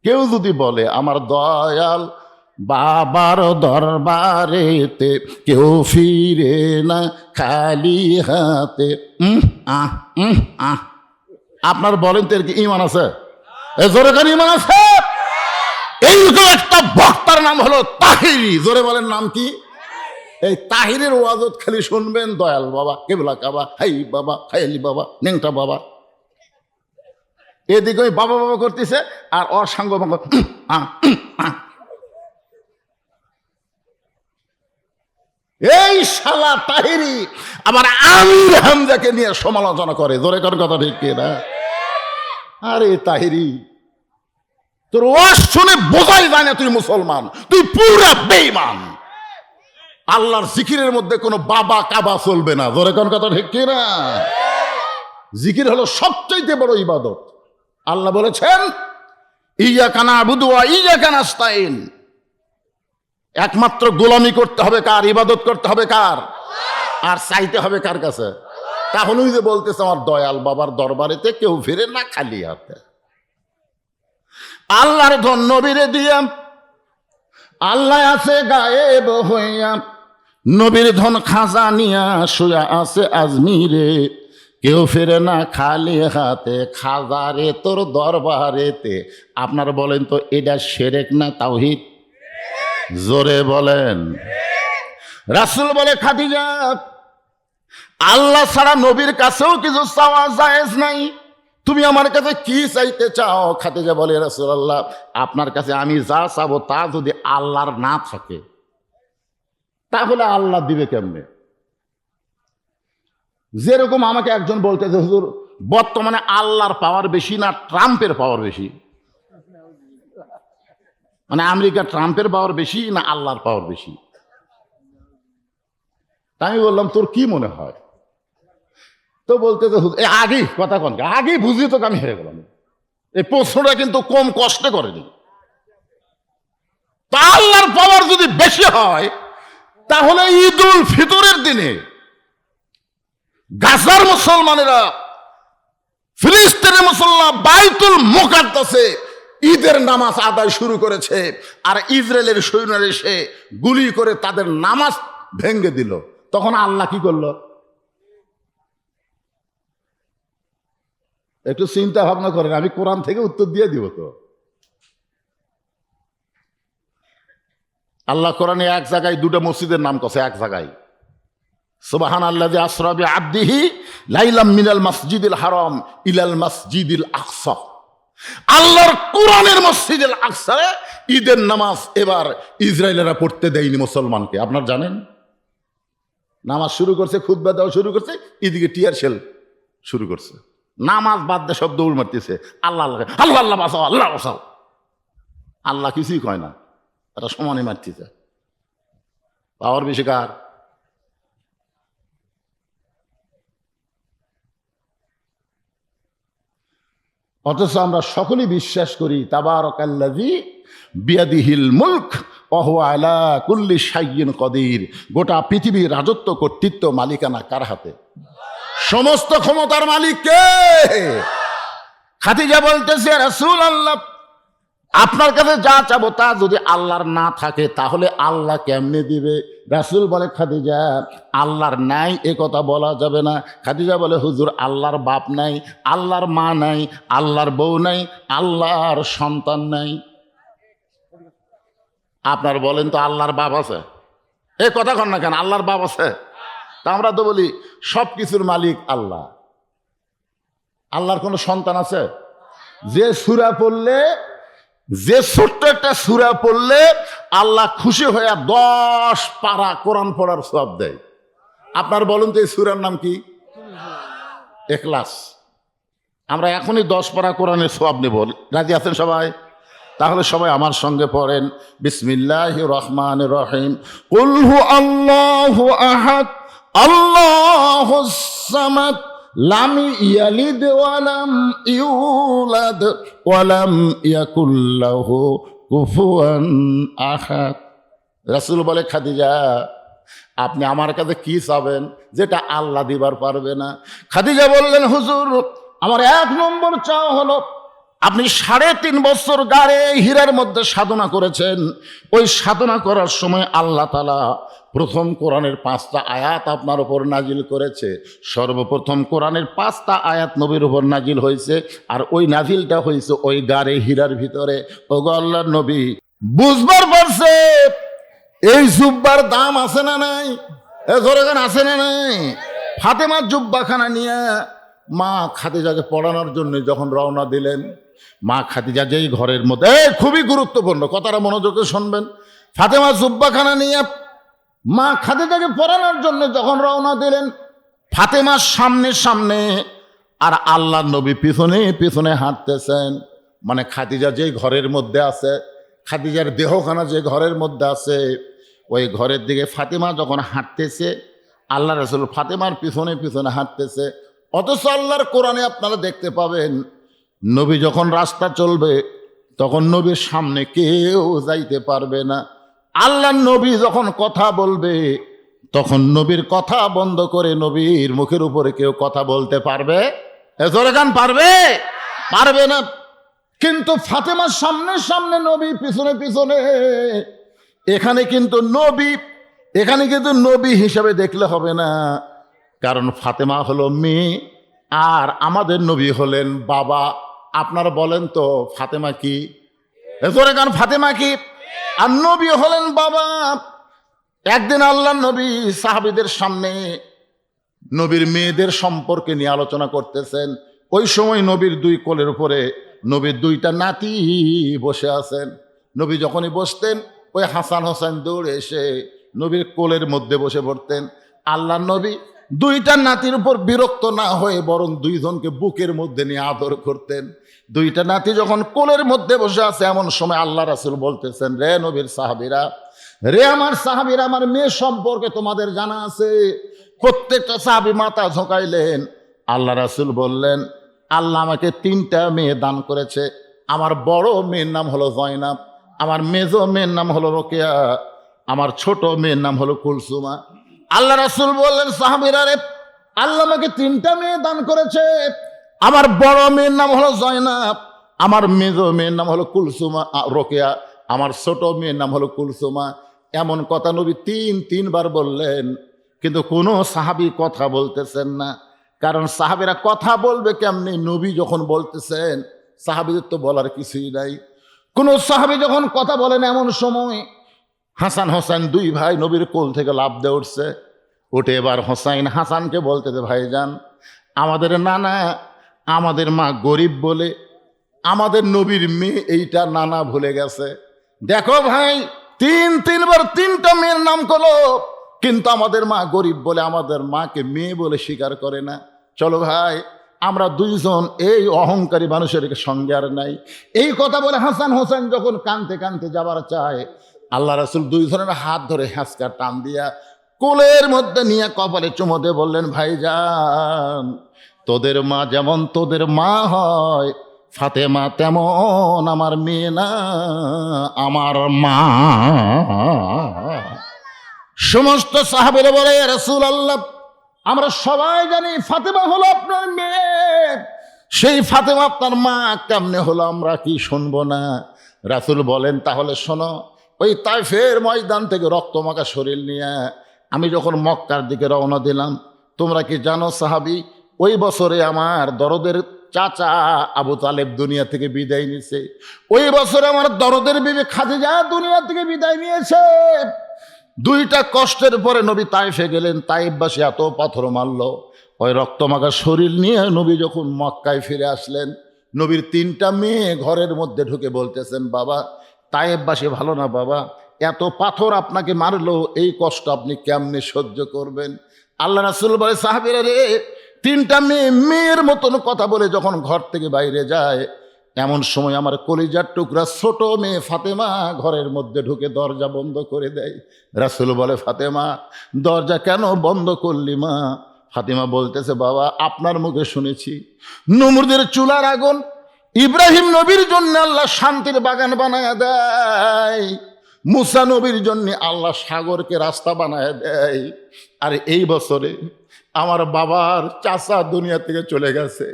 কেউ যদি বলে আমার দয়াল বাবার দরবারেতে কেউ ফিরে না খালি হাতে, আপনার বলেন তো এর কি ঈমান আছে? জোরে করে ঈমান আছে? এই তো একটা বক্তার নাম হলো তাহিরি। জোরে বলেন, নাম কি? এই তাহিরের ওয়াজত খালি শুনবেন, দয়াল বাবা, কেবলা কাবা, হাই বাবা, হাইলি বাবা, নেংটা বাবা। এদিকে ওই বাবা বাবা করতেছে আর ওর সঙ্গ এই শালা তাহিরি আবার আমির হামজাকে নিয়ে সমালোচনা করে। জোরে কর কথা, ঠিক কিনা? আরে তাহিরি, তোর ওয়াজ শুনে বোঝাই যায় না তুই মুসলমান, তুই পুরা বেঈমান। আল্লাহর জিকিরের মধ্যে কোনো বাবা কাবা চলবে না। জোরে কর কথা, ঠিক কিনা? জিকির হলো সবচাইতে বড় ইবাদত। আল্লাহ বলেছেন, ইয়াকা না'বুদু ওয়া ইয়াকা নাস্তাইন। একমাত্র গোলামি করতে হবে কার? ইবাদত করতে হবে কার? আর চাইতে হবে কার কাছে? তাহলেই যে বলতেছে আমার দয়াল বাবার দরবারেতে কেউ ফিরে না খালি হাতে। আল্লাহর ধন নবীরে দিয়া, আল্লাহ আছে গায়েব হইয়া, নবীর ধন খাজা নিয়া শুয়া আছে আজমিরে, কেউ ফেরে না খালি হাতে খাজারে তোর দরবারেতে। আপনারা বলেন তো, এটা শিরক না তাওহীদ? জোরে বলেন। রাসূল বলে, খাদিজা, আল্লাহ ছাড়া নবীর কাছেও কিছু চাওয়া জায়েজ নাই। তুমি আমার কাছে কি চাইতে চাও? খাদিজা বলে, রাসূলুল্লাহ, আপনার কাছে আমি যা চাবো তা যদি আল্লাহর না থাকে তাহলে আল্লাহ দিবে কেমনে? যেরকম আমাকে একজন বলতেছে, হুজুর বর্তমানে আল্লাহর পাওয়ার বেশি না ট্রাম্পের পাওয়ার বেশি? মানে আমেরিকা ট্রাম্পের পাওয়ার বেশি না আল্লাহর পাওয়ার বেশি? তা আমি বললাম, তোর কি মনে হয়? তো বলতেছে, হুজুর আগেই কথা কনকে আগেই বুঝিয়ে তোকে আমি হেরে গেলাম। এই প্রশ্নটা কিন্তু কম কষ্টে করেনি। তা আল্লাহর পাওয়ার যদি বেশি হয়, তাহলে ঈদুল ফিতরের দিনে গাজার মুসলমানেরা, ফিলিস্তিনের মুসলমান বাইতুল মুকাদ্দাসে ঈদের নামাজ আদায় শুরু করেছে, আর ইসরায়েলের সৈন্যরা এসে গুলি করে তাদের নামাজ ভেঙ্গে দিল। তখন আল্লাহ কি করলো? একটু চিন্তা ভাবনা করেন, আমি কোরআন থেকে উত্তর দিয়ে দিব। তো আল্লাহ কোরআনে এক জায়গায় দুটো মসজিদের নাম কছে, এক জায়গায় সুবহানাল্লাযী আসরা বিআবদিহি লাইলাম মিনাল মাসজিদিল হারাম ইলাল মাসজিদিল আকসা। আল্লাহর কোরআনের মসজিদুল আকসায় ঈদের নামাজ এবার ইসরায়েলেরা পড়তে দেয়নি মুসলমানকে। আপনারা জানেন, নামাজ শুরু করছে, খুতবা দেওয়া শুরু করছে, এদিকে টিয়ার শেল শুরু করছে। নামাজ বাদ দিয়ে সব দৌড় মারতেছে, আল্লাহ আল্লাহ আল্লাহ আল্লাহ বাঁচাও, আল্লাহ বাঁচাও। আল্লাহ কিছুই কয় না, তারা সমানে মারতেছে। পাওয়ার বেশি কার? অথচ আমরা সকলেই বিশ্বাস করি তাবারাকাল্লাযী বিয়াদিহিল মুলক ওয়া হুয়া আলা কুল্লি শাইইন কদির। গোটা পৃথিবীর রাজত্ব, কর্তৃত্ব, মালিকানা কার হাতে? সমস্ত ক্ষমতার মালিক কে? খাদিজা বলতেছে, রাসূলুল্লাহ আপনার কাছে যা চাবো তা যদি আল্লাহর না থাকে তাহলে আল্লাহ কেমনে দিবে? রাসূল বলে, খাদিজা আল্লাহর নাই এ কথা বলা যাবে না। খাদিজা বলে, হুজুর আল্লাহর বাপ নাই, আল্লাহর মা নাই, আল্লাহর বউ নাই, আল্লাহর সন্তান নাই। আপনার বলেন তো আল্লাহর বাপ আছে? এ কথা কন না কেন, আল্লাহর বাপ আছে? তা আমরা তো বলি সব কিছুর মালিক আল্লাহ। আল্লাহর কোনো সন্তান আছে? যে সূরা পড়লে, যে ছোট্ট একটা সূরা পড়লে আল্লাহ খুশি হয়ে 10 পারা কোরআন পড়ার সওয়াব দেয়। আপনার বলুন তো এই সূরার নাম কি? ইখলাস। আমরা এখনই 10 পারা কোরআনের সওয়াব নেব, রাজি আছেন সবাই? তাহলে সবাই আমার সঙ্গে পড়েন, বিসমিল্লাহির রহমানির রহিম। কুল হু আল্লাহু আহাদ আল্লাহুস সামাদ লাম ইয়ালিদ ওয়ালাম ইউলাদ ওয়ালাম ইয়াকুল লাহু কুফুয়ান আহাদ। রাসূল বলে, খাদিজা আপনি আমার কাছে কি চাবেন যেটা আল্লাহ দিবার পারবে না? খাদিজা বললেন, হুজুর আমার 1 নম্বর চাওয়া হলো, আপনি 3.5 বছর গাড়ে হীরার মধ্যে সাধনা করেছেন। ওই সাধনা করার সময় আল্লাহ তাআলা প্রথম কোরআনের 5টা আয়াত আপনার উপর নাজিল করেছে। সর্বপ্রথম কোরআনের 5টা আয়াত নবীর উপর নাজিল হয়েছে, আর ওই নাজিলটা হয়েছে ওই গাড়ে হীরার ভিতরে। ওগো আল্লাহর নবী বুঝবার পারছে এই জুব্বার দাম আছে না নাই? এ জোরেগান আছে না নাই? ফাতেমার জুব্বাখানা নিয়ে মা খাদিজাকে পড়ানোর জন্য যখন রওনা দিলেন, মা খাদিজা যেই ঘরের মধ্যে, খুবই গুরুত্বপূর্ণ কথাটা মনোযোগে শুনবেন, ফাতেমা জুব্বাখানা নিয়ে মা খাদিজাকে পড়ানোর জন্য যখন রওনা দিলেন, ফাতেমার সামনে সামনে আর আল্লাহর নবী পিছনে পিছনে হাঁটতেছেন। মানে খাদিজা যেই ঘরের মধ্যে আছে, খাদিজার দেহখানা যে ঘরের মধ্যে আছে, ওই ঘরের দিকে ফাতেমা যখন হাঁটতেছে, আল্লাহ রাসূল ফাতেমার পিছনে পিছনে হাঁটতেছে। অথচ আল্লাহর কোরআনে আপনারা দেখতে পাবেন, নবী যখন রাস্তা চলবে তখন নবীর সামনে কেউ যাইতে পারবে না। আল্লাহর নবী যখন কথা বলবে তখন নবীর কথা বন্ধ করে নবীর মুখের উপরে কেউ কথা বলতে পারবে? জোরে গান পারবে? পারবে না। কিন্তু ফাতেমার সামনে সামনে নবী পিছনে পিছনে, এখানে কিন্তু নবী হিসাবে দেখলে হবে না, কারণ ফাতেমা হলো মেয়ে আর আমাদের নবী হলেন বাবা। আপনারা বলেন তো ফাতেমা কি? জোরে গান, ফাতেমা কি? আর নবী হলেন বাবা। একদিন আল্লাহ নবী সাহাবীদের সামনে নবীর মেয়েদের সম্পর্কে নিয়ে আলোচনা করতেছেন। ওই সময় নবীর 2 কোলের উপরে নবীর 2টা নাতি বসে আছেন। নবী যখনই বসতেন, ওই হাসান হোসেন দৌড়ে এসে নবীর কোলের মধ্যে বসে পড়তেন। আল্লাহ নবী দুইটা নাতির উপর বিরক্ত না হয়ে বরং দুইজনকে বুকের মধ্যে নিয়ে আদর করতেন। দুইটা নাতি যখন কোলের মধ্যে বসে আছে, এমন সময় আল্লাহ রাসূল বলতেছেন, রে নবীর সাহাবীরা, রে আমার সাহাবীরা, আমার মেয়ে সম্পর্কে তোমাদের জানা আছে? প্রত্যেকটা সাহাবী মাথা ঝোঁকাইলেন। আল্লাহ রাসূল বললেন, আল্লাহ আমাকে 3টা মেয়ে দান করেছে। আমার বড় মেয়ের নাম হলো জয়নাব, আমার মেজো মেয়ের নাম হলো রোকেয়া, আমার ছোট মেয়ের নাম হলো কুলসুমা। আল্লাহ রাসূল বললেন, সাহাবীরা রে, আল্লাহ আমাকে 3টা মেয়ে দান করেছে। আমার বড় মেয়ের নাম হলো জয়নাব, আমার মেজো মেয়ের নাম হলো কুলসুমা রোকেয়া, আমার ছোট মেয়ের নাম হলো কুলসুমা। এমন কথা নবী তিনবার বললেন, কিন্তু কোনো সাহাবী কথা বলতেছেন না। কারণ সাহাবীরা কথা বলবে কেমনি? নবী যখন বলতেছেন, সাহাবীদের তো বলার কিছুই নাই। কোন সাহাবী যখন কথা বলেন, এমন সময় হাসান হোসেন 2 ভাই নবীর কোল থেকে লাফ দিয়ে উঠছে। উঠে এবার হোসাইন হাসানকে বলতেছে, ভাইজান, আমাদের নানা, আমাদের মা গরিব বলে আমাদের নবীর মেয়ে এইটা নানা ভুলে গেছে। দেখো ভাই, তিনবার 3টা মেয়ের নাম করলো, কিন্তু আমাদের মা গরিব বলে আমাদের মাকে মেয়ে বলে স্বীকার করে না। চলো ভাই, আমরা দুইজন এই অহংকারী মানুষের সঙ্গে আর নাই। এই কথা বলে হাসান হোসেন যখন কানতে কানতে যাবার চায়, আল্লাহ রাসূল দুইজনের হাত ধরে হ্যাঁচকা টান দিয়া কোলের মধ্যে নিয়ে কপালে চুমো দিয়ে বললেন, ভাইজান, তোদের মা যেমন তোদের মা হয়, ফাতেমা তেমন আমার মেয়ে না, আমার মা। সমস্ত সাহাবীরা বলে, ইয়া রাসূলুল্লাহ, আমরা সবাই জানি ফাতেমা হলো আপনার মেয়ে, সেই ফাতেমা আপনার মা কেমনে হলো আমরা কি শুনবো না? রাসূল বলেন, তাহলে শোনো, ওই তাইফের ময়দান থেকে রক্তমাখা শরীর নিয়ে আমি যখন মক্কার দিকে রওনা দিলাম, তোমরা কি জানো সাহাবী, ওই বছরে আমার দরদের চাচা আবু তালেব দুনিয়া থেকে বিদায় নিয়েছে। ওই বছরে আমার দরদের বিবি খাদিজা দুনিয়া থেকে বিদায় নিয়েছে। 2টা কষ্টের পরে নবী তাইফে গেলেন। তাইফবাসী এত পাথর মারল, ওই রক্তমাখা শরীর নিয়ে নবী যখন মক্কায় ফিরে আসলেন, নবীর 3টা মেয়ে ঘরের মধ্যে ঢুকে বলতেছেন, বাবা, তাইফবাসী ভালো না বাবা, এত পাথর আপনাকে মারলো, এই কষ্ট আপনি কেমনে সহ্য করবেন? আল্লাহ রাসূল বলে, সাহাবীরা রে, 3টা মেয়ে মেয়ের মতন কথা বলে যখন ঘর থেকে বাইরে যায়, এমন সময় আমার কলিজার টুকরা ছোট মেয়ে ফাতেমা ঘরের মধ্যে ঢুকে দরজা বন্ধ করে দেয়। রাসূল বলে, ফাতেমা, দরজা কেন বন্ধ করলি মা? ফাতেমা বলতেছে, বাবা, আপনার মুখে শুনেছি নমরুদের চুলার আগুন ইব্রাহিম নবীর জন্য আল্লাহ শান্তির বাগান বানায় দেয়, মুসা নবীর জন্য আল্লাহ সাগরকে রাস্তা বানায় দেয়। আর এই বছরে আমার বাবার চাচা দুনিয়া থেকে চলে গেছে,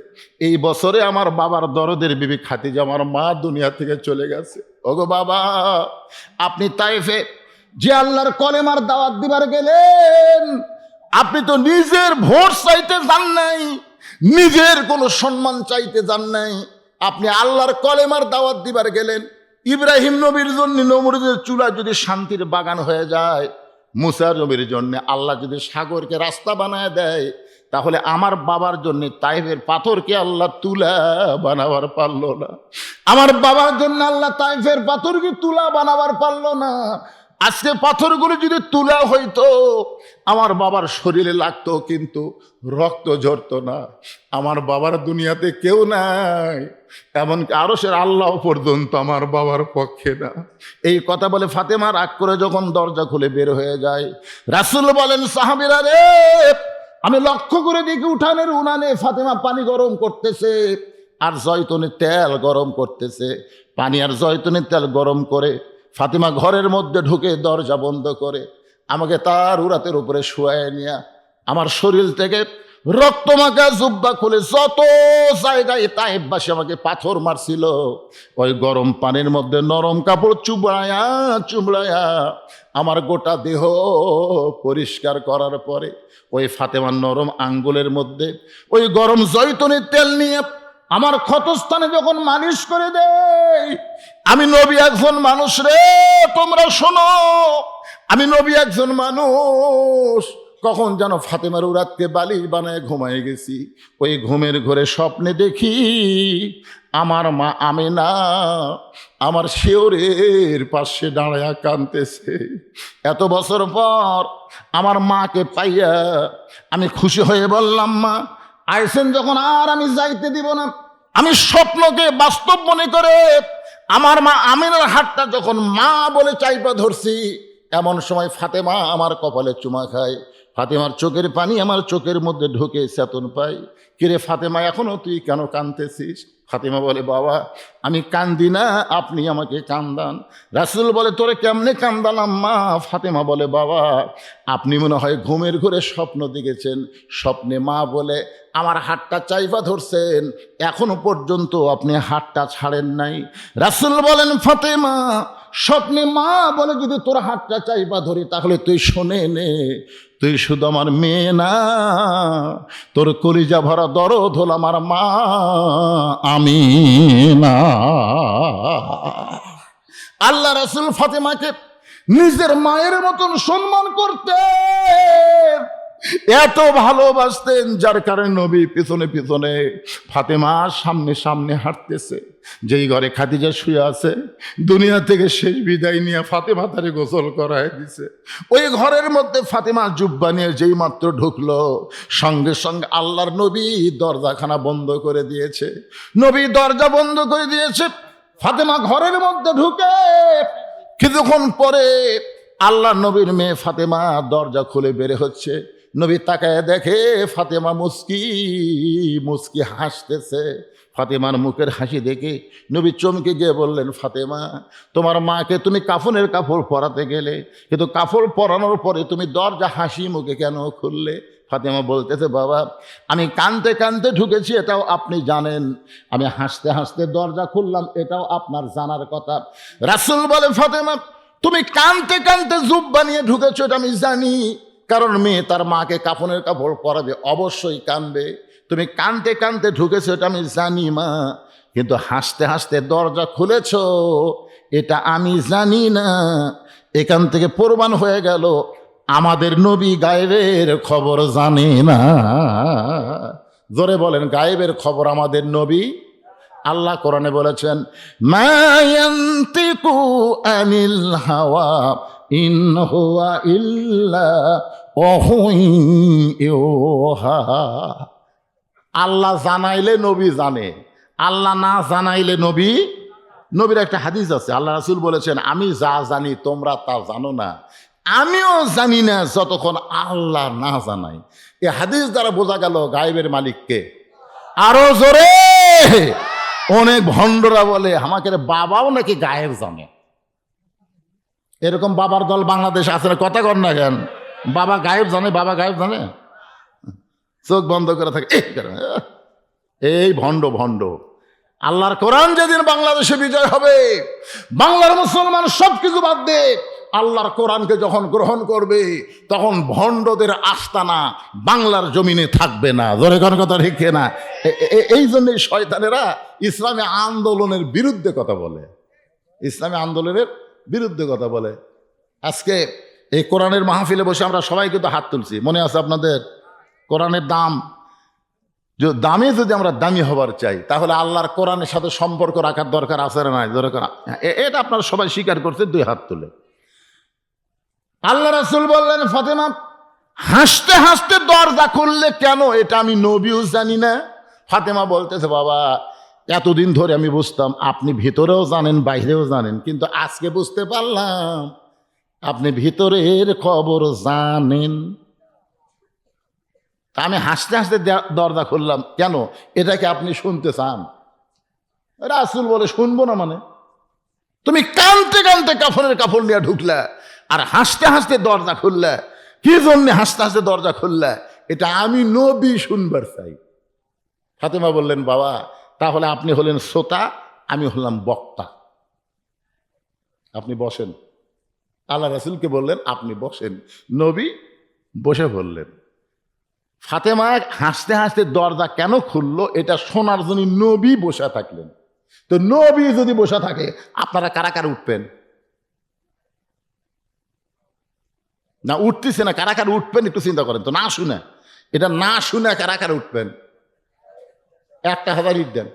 এই বছরে আমার বাবার দরদের বিবি খাদিজা আমার মা দুনিয়া থেকে চলে গেছে। ওগো বাবা, আপনি তাইফে যে আল্লাহর কলেমার দাওয়াত দিবার গেলেন, আপনি তো নিজের ভোট চাইতে যান নাই, নিজের কোনো সম্মান চাইতে যান নাই, আপনি আল্লাহর কলেমার দাওয়াত দিবার গেলেন। ইব্রাহিম নবীর জন্য নমরুদের চুলা যদি শান্তির বাগান হয়ে যায়, মুসা নবীর জন্য আল্লাহ যদি সাগরকে রাস্তা বানায় দেয়, তাহলে আমার বাবার জন্য তাইফের পাথরকে আল্লাহ তুলা বানাবার পারলো না? আমার বাবার জন্য আল্লাহ তাইফের পাথরকে তুলা বানাবার পারলো না? আজকে পাথরগুলো যদি তুলা হইতো, আমার বাবার শরীরে লাগতো, কিন্তু রক্ত ঝরতো না। আমার বাবার দুনিয়াতে কেউ নাই, এমনকি আরশের আল্লাহ পর্যন্ত আমার বাবার পক্ষে না। এই কথা বলে ফাতেমা রাগ করে যখন দরজা খুলে বের হয়ে যায়, রাসূল বলেন, সাহাবীরা রে, আমি লক্ষ্য করে দেখি উঠানের উনানে ফাতেমা পানি গরম করতেছে আর জয়তুনের তেল গরম করতেছে। পানি আর জয়তুনের তেল গরম করে ফাতেমা ঘরের মধ্যে ঢুকে দরজা বন্ধ করে আমাকে তার উরাতের উপরে শুয়ায় নিয়ে আমার শরীর থেকে রক্তমাখা জুব্বা খুলে যত জায়গায় তাইফবাসী আমাকে পাথর মারছিল, ওই গরম পানির মধ্যে নরম কাপড় চুবড়ায়া চুবড়ায়া আমার গোটা দেহ পরিষ্কার করার পরে ওই ফাতেমার নরম আঙ্গুলের মধ্যে ওই গরম জয়তুনের তেল নিয়ে আমার ক্ষতস্থানে যখন মালিশ করে দেয়, আমি নবী একজন মানুষ রে, তোমরা শোনো, আমি নবী একজন মানুষ। কখন যেন ফাতেমার উরাতকে বালিশ বানায় ঘুমায় গেছি, ওই ঘুমের ঘরে স্বপ্নে দেখি আমার মা আমিনা আমার শিওরের পাশে দাঁড়ায়া কাঁদতেছে। এত বছর পর আমার মাকে পাইয়া আমি খুশি হয়ে বললাম, মা আইসেন যখন আর আমি যাইতে দিব না। আমি স্বপ্নকে বাস্তব মনে করে আমার মা আমিনার হাতটা যখন মা বলে চাইপা ধরছি, এমন সময় ফাতেমা আমার কপালে চুমা খায়। ফাতেমার চোখের পানি আমার চোখের মধ্যে ঢুকে চেতন পাই। কিরে ফাতেমা, এখনো তুই কেন কাঁদতেছিস? ফাতেমা বলে, বাবা আমি কান্দি না, আপনি আমাকে কান্দান। রাসূল বলে, তোরে কেমনে কান্দালাম মা? ফাতেমা বলে, বাবা আপনি মনে হয় ঘুমের ঘরে স্বপ্ন দেখেছেন, স্বপ্নে মা বলে আমার হাতটা চাইপা ধরছেন, এখনো পর্যন্ত আপনি হাতটা ছাড়েন নাই। রাসূল বলেন, ফাতেমা স্বপ্নে মা বলে যদি তোর হাতটা চাইপা ধরি তাহলে তুই শোনে নে, তুই শুধু আমার মেয়ে না, তোর কলিজা ভরা দরদ হল আমার মা আমিনা। আল্লাহ রাসূল ফাতেমাকে নিজের মায়ের মতন সম্মান করতেন, এত ভালোবাসতেন, যার কারণে নবী পিছনে পিছনে, ফাতেমা সামনে সামনে হাঁটতেছে। যেই ঘরে খাদিজা শুয়ে আছে, দুনিয়া থেকে শেষ বিদায় নিয়ে ফাতেমা তারে গোসল করায় দিছে। ওই ঘরের মধ্যে ফাতেমা জুব্বা নিয়ে যেই মাত্র ঢুকলো, সঙ্গে সঙ্গে আল্লাহর নবী দরজাখানা বন্ধ করে দিয়েছে। নবী দরজা বন্ধ করে দিয়েছে। ফাতেমা ঘরের মধ্যে ঢুকে কিছুক্ষণ পরে আল্লাহ নবীর মেয়ে ফাতেমা দরজা খুলে বের হচ্ছে। নবী তাকায় দেখে ফাতেমা মুস্কি মুস্কি হাসতেছে। ফাতেমার মুখের হাসি দেখে নবী চমকে গিয়ে বললেন, ফাতেমা তোমার মাকে তুমি কাফনের কাপড় পরাতে গেলে, কিন্তু কাপড় পরানোর পরে তুমি দরজা হাসি মুখে কেন খুললে? ফাতেমা বলতেছে, বাবা আমি কাঁদতে কাঁদতে ঢুকেছি, এটাও আপনি জানেন, আমি হাসতে হাসতে দরজা খুললাম, এটাও আপনার জানার কথা। রাসূল বলে, ফাতেমা তুমি কাঁদতে কাঁদতে জুব্বা নিয়ে ঢুকেছো এটা আমি জানি, কারণ মেয়ে তার মাকে কাফনের কাপড় পরাবে, অবশ্যই কাঁদবে। তুমি কাঁদতে কাঁদতে ঢুকেছো এটা আমি জানি মা, কিন্তু হাসতে হাসতে দরজা খুলেছ এটা আমি জানি না। এখান থেকে প্রমাণ হয়ে গেল আমাদের নবী গায়েবের খবর জানে না। জোরে বলেন, গায়েবের খবর আমাদের নবী। আল্লাহ কোরআনে বলেছেন, মা ইয়ান্তিকু আনিল হাওয়া ইন হুয়া ইল্লা ওয়াহয়ুন ইউহা। আল্লাহ জানাইলে নবী জানে, আল্লাহ না জানাইলে নবীর একটা হাদিস আছে, আল্লাহ রাসূল বলেছেন, আমি যা জানি তোমরা তা জানো না, আমিও জানি না যতক্ষণ আল্লাহ না জানাই। এই হাদিস দ্বারা বোঝা গেল গায়েবের মালিককে। আরো জোরে, অনেক ভণ্ডরা বলে আমাকে বাবাও নাকি গায়েব জানে। এরকম বাবার দল বাংলাদেশ আছে না, কথা কর না কেন? বাবা গায়েব জানে, বাবা গায়েব জানে, চোখ বন্ধ করে থাকে। এই ভণ্ড ভণ্ড। আল্লাহর কোরআন যেদিন বাংলাদেশে বিজয় হবে, বাংলার মুসলমান সবকিছু বাদ দে আল্লাহর কোরআনকে যখন গ্রহণ করবে, তখন ভণ্ডদের আস্তানা বাংলার জমিনে থাকবে না। জোরে কোন কথা ঠিক না? এই জন্যই শয়তানেরা ইসলামী আন্দোলনের বিরুদ্ধে কথা বলে, ইসলামী আন্দোলনের বিরুদ্ধে কথা বলে। আজকে এই কোরআনের মাহফিলে বসে আমরা সবাই কিন্তু হাত তুলছি, মনে আছে আপনাদের? কোরআনের দামে যদি আমরা দামি হবার চাই, তাহলে আল্লাহর কোরআনের সাথে সম্পর্ক রাখার দরকার আছে না নাই? জোরে করা, এটা আপনারা সবাই স্বীকার করছে, দুই হাত তুলে। আল্লাহ রাসূল বললেন, ফাতেমা হাসতে হাসতে দরজা খুললে কেন? এটা আমি নবীও জানি না। ফাতেমা বলতেছে, বাবা এতদিন ধরে আমি বুঝতাম আপনি ভিতরেও জানেন বাইরেও জানেন, কিন্তু আজকে বুঝতে পারলাম আপনি ভিতরের খবর জানেন। আমি হাসতে হাসতে দরজা খুললাম কেন? এটাকে আপনি শুনতে চান? রাসূল বলে, শুনবো না মানে? তুমি কাঁদতে কাঁদতে কাফনের কাপড় নিয়ে ঢুকলা আর হাসতে হাসতে দরজা খুললা, কি জন্য হাসতে হাসতে দরজা খুললা? এটা আমি নবী শুনবার চাই। ফাতেমা বললেন, বাবা তাহলে আপনি হলেন শ্রোতা, আমি হলাম বক্তা, আপনি বসেন। আল্লাহ রাসূলকে বললেন, আপনি বসেন। নবী বসে বললেন। ফাতেমা হাসতে হাসতে দরজা কেন খুললো এটা শোনার জন্য নবী বসে থাকলেন। তো নবী যদি বসে থাকে, আপনারা কারা কারা উঠবেন? না উঠতেছে না, কারা কারা উঠবেন একটু চিন্তা করেন তো। না শুনে, এটা না শুনে কারা কারা উঠবেন? 1000 ইট দেন।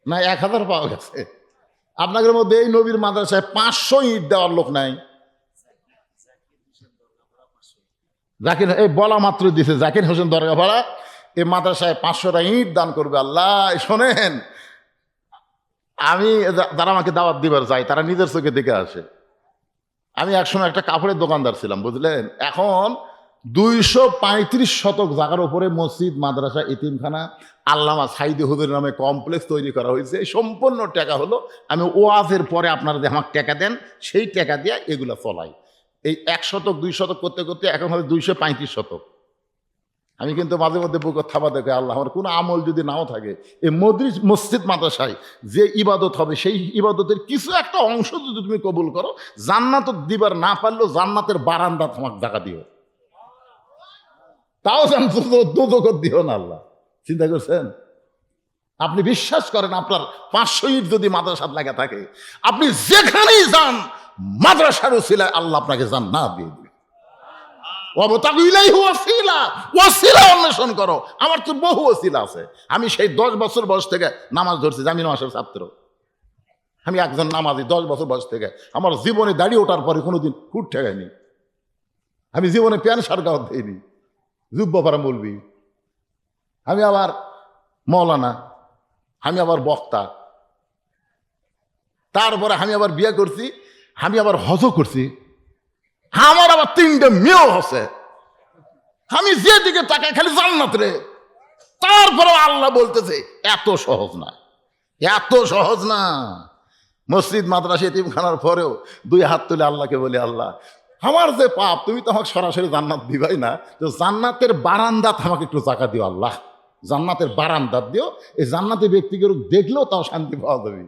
না 1000 পাওয়া গেছে? আপনাদের মধ্যে এই নবীর মাদ্রাসায় 500 ইট দেওয়ার লোক নাই? জাকির এই বলা মাত্র দিছে জাকির হোসেন দরগা ভাড়া এই মাদ্রাসায় 500টা ইট দান করবে। আল্লাহ শোনেন, আমি যারা আমাকে দাওয়াত দিবার চাই তারা নিজের চোখে দেখে আসে। আমি একসময় একটা কাপড়ের দোকানদার ছিলাম, বুঝলেন। এখন 235 শতক জায়গার উপরে মসজিদ, মাদ্রাসা, এতিমখানা, আল্লামা সাইদি হুজুর নামে কমপ্লেক্স তৈরি করা হয়েছে। এই সম্পূর্ণ টাকা হলো আমি ওয়াজের পরে আপনারা যে আমাকে টাকা দেন সেই টাকা দিয়ে এগুলো চলাই। এই 1 শতক 2 শতক করতে করতে এখন হয়তো 235 শতক। আমি কিন্তু মাঝে মধ্যে বুক থাবা দেখে আল্লাহ আমার কোনো আমল যদি নাও থাকে এই মসজিদ মাদ্রাসায় যে ইবাদত হবে সেই ইবাদতের কিছু একটা অংশ যদি তুমি কবুল করো, জান্নাত দিবার না পারলেও জান্নাতের বারান্দা তোমাকে জায়গা দিও, তাও জান্নাত দিও না। আল্লাহ চিন্তা করছেন? আপনি বিশ্বাস করেন আপনার 500 ইট যদি মাদ্রাসাত লাগা থাকে, আপনি যেখানেই যান মাদ্রাসার উসিলায় আল্লাহ আপনাকে জান্নাত দিয়ে দিবে। অন্বেষণ করো। আমার তো বহু ওসিলা আছে। আমি সেই 10 বছর বয়স থেকে নামাজ ধরছি, জামিন মাসের ছাত্র। আমি একজন নামাজি 10 বছর বয়স থেকে। আমার জীবনে দাঁড়িয়ে ওঠার পরে কোনোদিন হুট ঠেকায়নি। আমি জীবনে প্যান্ট শার্ট গাওয়ার দিইনি, জুব্বা পারা বলবি। আমি আবার মৌলানা, আমি আবার বক্তা, তারপরে আমি আবার বিয়ে করছি, আমি আবার হজও করছি, আমার আবার 3টে মেয়েও আছে। আমি যেদিকে তাকাই খালি জান্নাত রে। তারপরে আল্লাহ বলতেছে এত সহজ না, এত সহজ না। মসজিদ, মাদ্রাসা, এতিমখানার পরেও 2 হাত তুলে আল্লাহকে বলি, আল্লাহ আমার যে পাপ, তুমি তো আমাকে সরাসরি জান্নাত দিবাই না, তো জান্নাতের বারান্দাত আমাকে একটু জায়গা দিও। আল্লাহ জান্নাতের বারান্দাত দিও, এই জান্নাতের ব্যক্তিকে দেখলেও তাও শান্তি পাওয়া যাবে।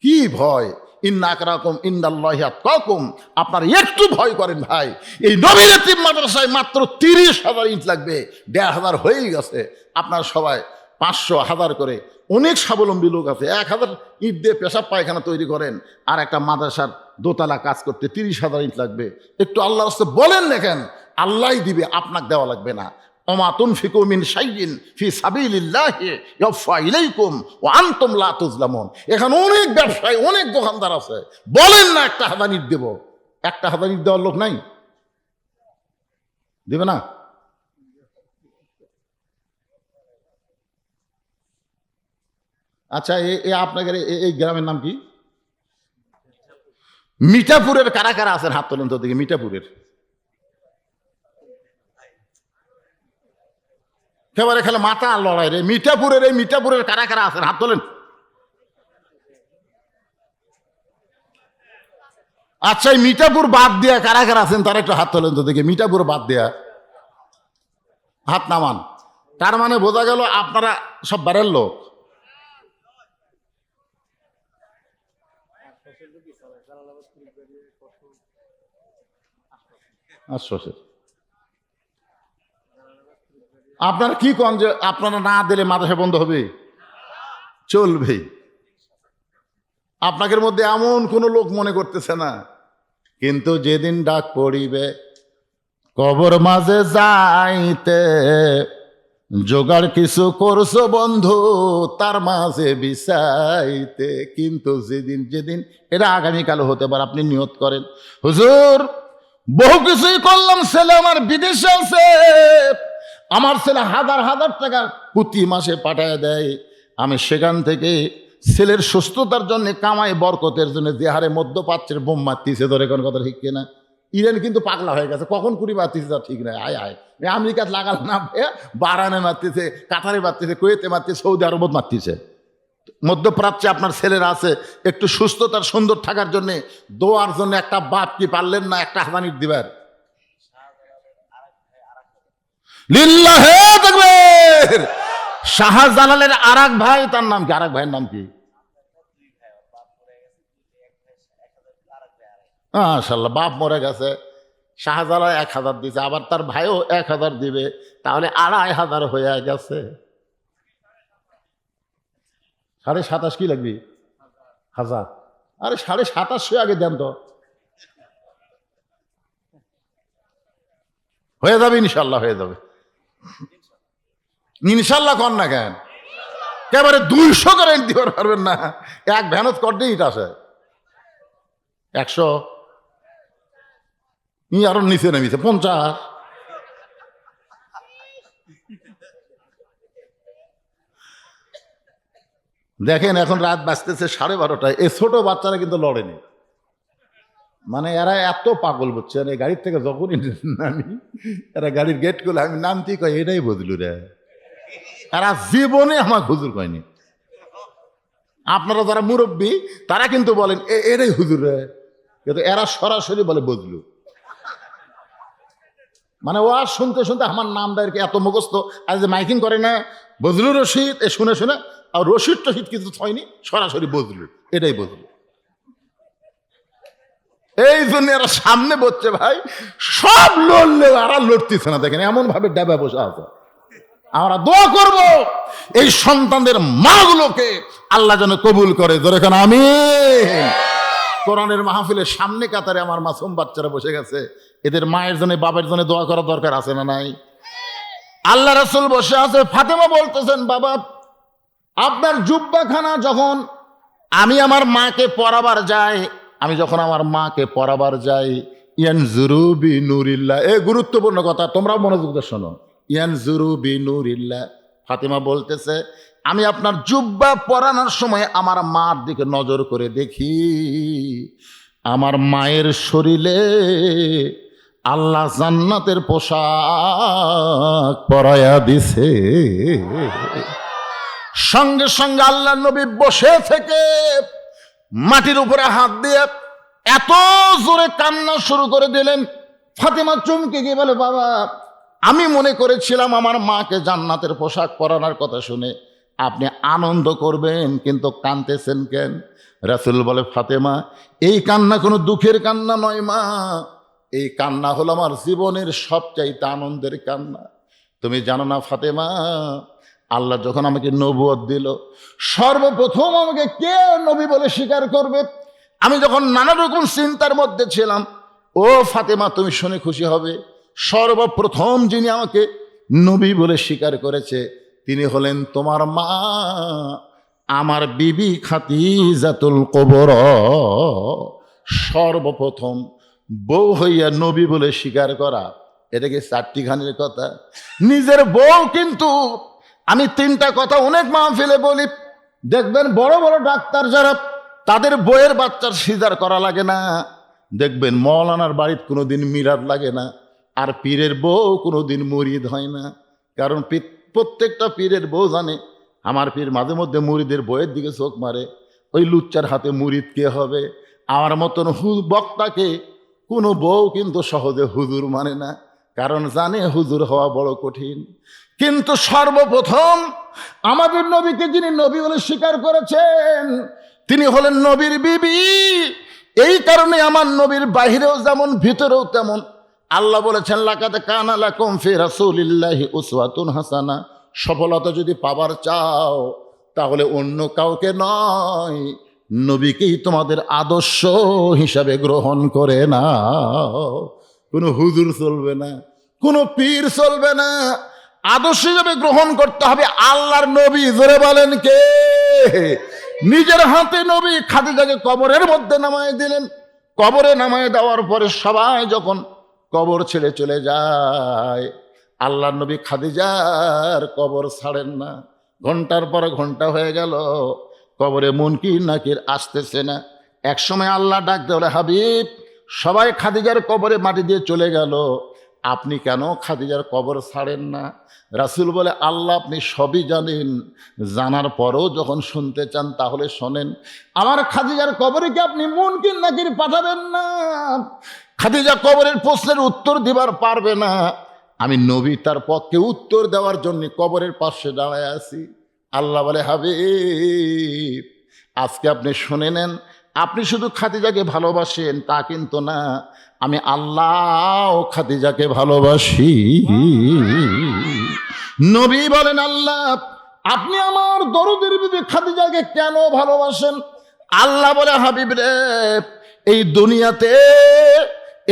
কি ভয়! ইন্না আকরাকুম ইনদাল্লাহি আতকাকুম। আপনার একটু ভয় করেন ভাই। এই নবীর এতিম মাদ্রাসায় মাত্র 30,000 ইট লাগবে, 1,500 হয়েই গেছে। আপনার সবাই 500, 1000 করে অনেক স্বাবলম্বী লোক আছে। 1000 ইট দিয়ে পেশাব পায়খানা তৈরি করেন, আর একটা মাদ্রাসার দোতলা কাজ করতে 30,000 ইট লাগবে। একটু আল্লাহর রাস্তে বলেন না কেন, আল্লাহই দিবে, আপনাকে দেওয়া লাগবে না। ওমা তুনফিকু মিন শাইইন ফি সাবিলিল্লাহি ইয়াফা ইলাইকুম ওয়া আনতুম লা তুজলামুন। এখানে অনেক ব্যবসায়ী, অনেক দোকানদার আছে, বলেন না 1,000 ইট দেব। 1,000 ইট দেওয়ার লোক নাই, দেবে না। আচ্ছা, আপনাদের এই গ্রামের নাম কি? মিঠাপুরের কারা কারা আছেন হাত তোলেন তো দেখি। মিঠাপুরের একেবারে খেলে মাথা লড়াই রে। মিঠাপুরের কারা কারা আছেন হাত তোলেন। আচ্ছা, এই মিঠাপুর বাদ দিয়া কারা কারা আছেন তারা একটু হাত তোলেন তো দেখি। মিঠাপুর বাদ দিয়া হাত নামান। তার মানে বোঝা গেল আপনারা সব বাড়ির লোক। আপনারা কি কন যে আপনারা না দিলে মাদ্রাসা বন্ধ হবে? চলবে। আপনাদের মধ্যে এমন কোন লোক মনে করতেছে না, কিন্তু যেদিন ডাক পড়িবে কবর মাঝে যাইতে, জোগাড় কিছু করছো বন্ধু তার মাঝে বিছাইতে। কিন্তু যেদিন এটা আগামীকাল হতে পারে, আপনি নিয়ত করেন, হুজুর বহু কিছুই করলাম, ছেলে আমার বিদেশে আছে, আমার ছেলে 1000 টাকা প্রতি মাসে পাঠায় দেয়, আমি সেখান থেকে ছেলের সুস্থতার জন্য কামাই বরকতের জন্য যে হারে মধ্যপ্রাচ্যের বোম মারতিছে, ধরে কোন কথা ঠিক কিনা? ইরান কিন্তু পাগলা হয়ে গেছে, কখন কুড়ি মারতিছে তা ঠিক নাই। আয় আমেরিকাত লাগাল না, বারানে মারতেছে, কাতারে মারতেছে, কুয়েতে মারতেছে, সৌদি আরবত মারতেছে। মধ্যপ্রাচ্যে আপনার ছেলেরা আছে, একটু সুস্থতার সুন্দর থাকার জন্য দোয়ার জন্য একটা বাপ কি পারলেন না 1,000 ইট দিবার? লিল্লাহে তাকবীর। শাহজালালের আরেক ভাই, তার নাম কি? আরেক ভাইয়ের নাম কি? মাশাআল্লাহ, বাপ মরে গেছে, শাহজালাল 1,000 দিছে, আবার তার ভাইও 1,000 দিবে, তাহলে 2,500 হয়ে গেছে। 27.5 কি লাগবে? 1000। আরে 2750 আগে দেন তো, হয়ে যাবে ইনশাল্লাহ, হয়ে যাবে ইনশাল্লাহ। কর না কেন? একেবারে 200 কারেন্ট দিতে পারবেন না, এক ভ্যানত করতে ইট আসে 100, আরো নিচে নেমেছে 50। দেখেন এখন রাত বাজতেছে 12:30, এই ছোট বাচ্চারা কিন্তু লড়েনি, মানে এরা এত পাগল বুঝছেন, এই গাড়ির থেকে যখনই নামি এরা গাড়ির গেট খুলে আমি নামতেই কয় এটাই বুঝলু রে, এরা জীবনে আমার হুজুর কয়নি। আপনারা যারা মুরব্বী তারা কিন্তু বলেন এটাই হুজুর রে, কিন্তু এরা সরাসরি বলে বুঝলু। মানে ও আর শুনতে শুনতে আমার নামটা এত মুখস্থ, আর যে মাইকিং করে না বজলু রশিদ, এ শুনে শুনে, আর রশিদ টশিদ কিন্তু হয়নি, সরাসরি বজলু, এটাই বজলু। এই জন্য এরা সামনে বসছে ভাই, সব লড়লে আর লড়তেছে না, দেখেন এমন ভাবে ডাবা বসে আছে। আমরা দোয়া করব এই সন্তানদের মাগুলোকে আল্লাহ যেন কবুল করে, যেরকম আমিন। কোরআনের মাহফিলের সামনে কাতারে আমার মাসুম বাচ্চারা বসে গেছে, এদের মায়ের জন্য বাবার জন্য দোয়া করার দরকার আছে না নাই? আল্লাহ রাসূল বসে আছে, ফাতেমা বলতেছেন বাবা আপনার জুব্বাখানা যখন আমি আমার মাকে পরাবার যাই, আমি যখন আমার মাকে পরাবার যাই, ইয়ানজুরু বি নূরিল্লাহ, এ গুরুত্বপূর্ণ কথা, তোমরাও মনোযোগ দিয়ে শোনো। ইয়ানজুরু বি নূরিল্লাহ, ফাতেমা বলতেছে আমি আপনার জুব্বা পরানোর সময় আমার মার দিকে নজর করে দেখি, আমার মায়ের শরীরে আল্লাহ জান্নাতের পোশাক পরায়া দিছে। সঙ্গে সঙ্গে আল্লাহ নবী বসে থেকে মাটির উপরে হাত দিয়ে এত জোরে কান্না শুরু করে দিলেন, ফাতেমা চমকে গিয়ে বলে বাবা আমি মনে করেছিলাম আমার মাকে জান্নাতের পোশাক পরানোর কথা শুনে আপনি আনন্দ করবেন, কিন্তু কাঁদতেছেন কেন? রাসূল বলে ফাতেমা এই কান্না কোনো দুঃখের কান্না নয় মা, এই কান্না হলো আমার জীবনের সবচাইতে আনন্দের কান্না। তুমি জানো না ফাতেমা, আল্লাহ যখন আমাকে নবুয়ত দিল, সর্বপ্রথম আমাকে কে নবী বলে স্বীকার করবে, আমি যখন নানা রকম চিন্তার মধ্যে ছিলাম, ও ফাতেমা তুমি শুনে খুশি হবে, সর্বপ্রথম যিনি আমাকে নবী বলে স্বীকার করেছে তিনি হলেন তোমার মা, আমার বিবি খাদিজাতুল কুবরা। সর্বপ্রথম বউ হইয়া নবী বলে স্বীকার করা, এটা কি চারটিখানির কথা? নিজের বউ কিন্তু, আমি 3টা কথা অনেক মাহফিলে বলি, দেখবেন বড় বড় ডাক্তার যারা তাদের বইয়ের বাচ্চার সিজার করা লাগে না, দেখবেন মৌলানার বাড়িতে কোনোদিন মিলাদ লাগে না, আর পীরের বউ কোনোদিন মুরিদ হয় না। কারণ প্রত্যেকটা পীরের বউ জানে আমার পীর মাঝে মধ্যে মুরিদের বইয়ের দিকে চোখ মারে, ওই লুচ্চার হাতে মুরিদ কে হবে? আমার মতন বক্তাকে কোনো বউ কিন্তু সহজে হুজুর মানে না, কারণ জানে হুজুর হওয়া বড় কঠিন। কিন্তু সর্বপ্রথম আমাদের নবীকে যিনি নবী বলে স্বীকার করেছেন তিনি হলেন নবীর বিবি। এই কারণে আমার নবীর বাহিরেও যেমন ভিতরেও তেমন। আল্লাহ বলেছেন লাকাদ কানা লাকুম ফি রাসূলিল্লাহি উসওয়াতুন হাসানা, সফলতা যদি পাবার চাও তাহলে অন্য কাউকে নয়, নবীকেই তোমাদের আদর্শ হিসাবে গ্রহণ করে নাও। কোনো হুজুর চলবে না, কোনো পীর চলবে না, আদর্শ হিসাবে গ্রহণ করতে হবে আল্লাহর নবী। জোরে বলেন কে? নিজের হাতে নবী খাদিজাকে কবরের মধ্যে নামায় দিলেন। কবরে নামায় দেওয়ার পরে সবাই যখন কবর ছেড়ে চলে যায়, আল্লাহর নবী খাদিজার কবর ছাড়েন না। ঘন্টার পর ঘন্টা হয়ে গেল, কবরে মুনকির নাকির আসতেছে না। এক সময় আল্লাহ ডাক দেওয়া হাবিব, সবাই খাদিজার কবরে মাটি দিয়ে চলে গেল, আপনি কেন খাদিজার কবর ছাড়েন না? রাসূল বলে আল্লাহ আপনি সবই জানেন, জানার পরও যখন শুনতে চান তাহলে শোনেন। আমার খাদিজার কবরে কি আপনি মুনকির নাকির পাঠাবেন না? খাদিজা কবরের প্রশ্নের উত্তর দিবার পারবে না, আমি নবী তার পক্ষে উত্তর দেওয়ার জন্য কবরের পাশে দাঁড়ায় আছি। আল্লাহ বলে হাবিব আজকে আপনি শুনে নেন, আপনি শুধু খাদিজাকে ভালোবাসেন তা কিন্তু না, আমি আল্লাহ খাদিজাকে ভালোবাসি। নবী বলেন আল্লাহ আপনি আমার দরদের বিবি খাদিজাকে কেন ভালোবাসেন? আল্লাহ বলে হাবিব রে,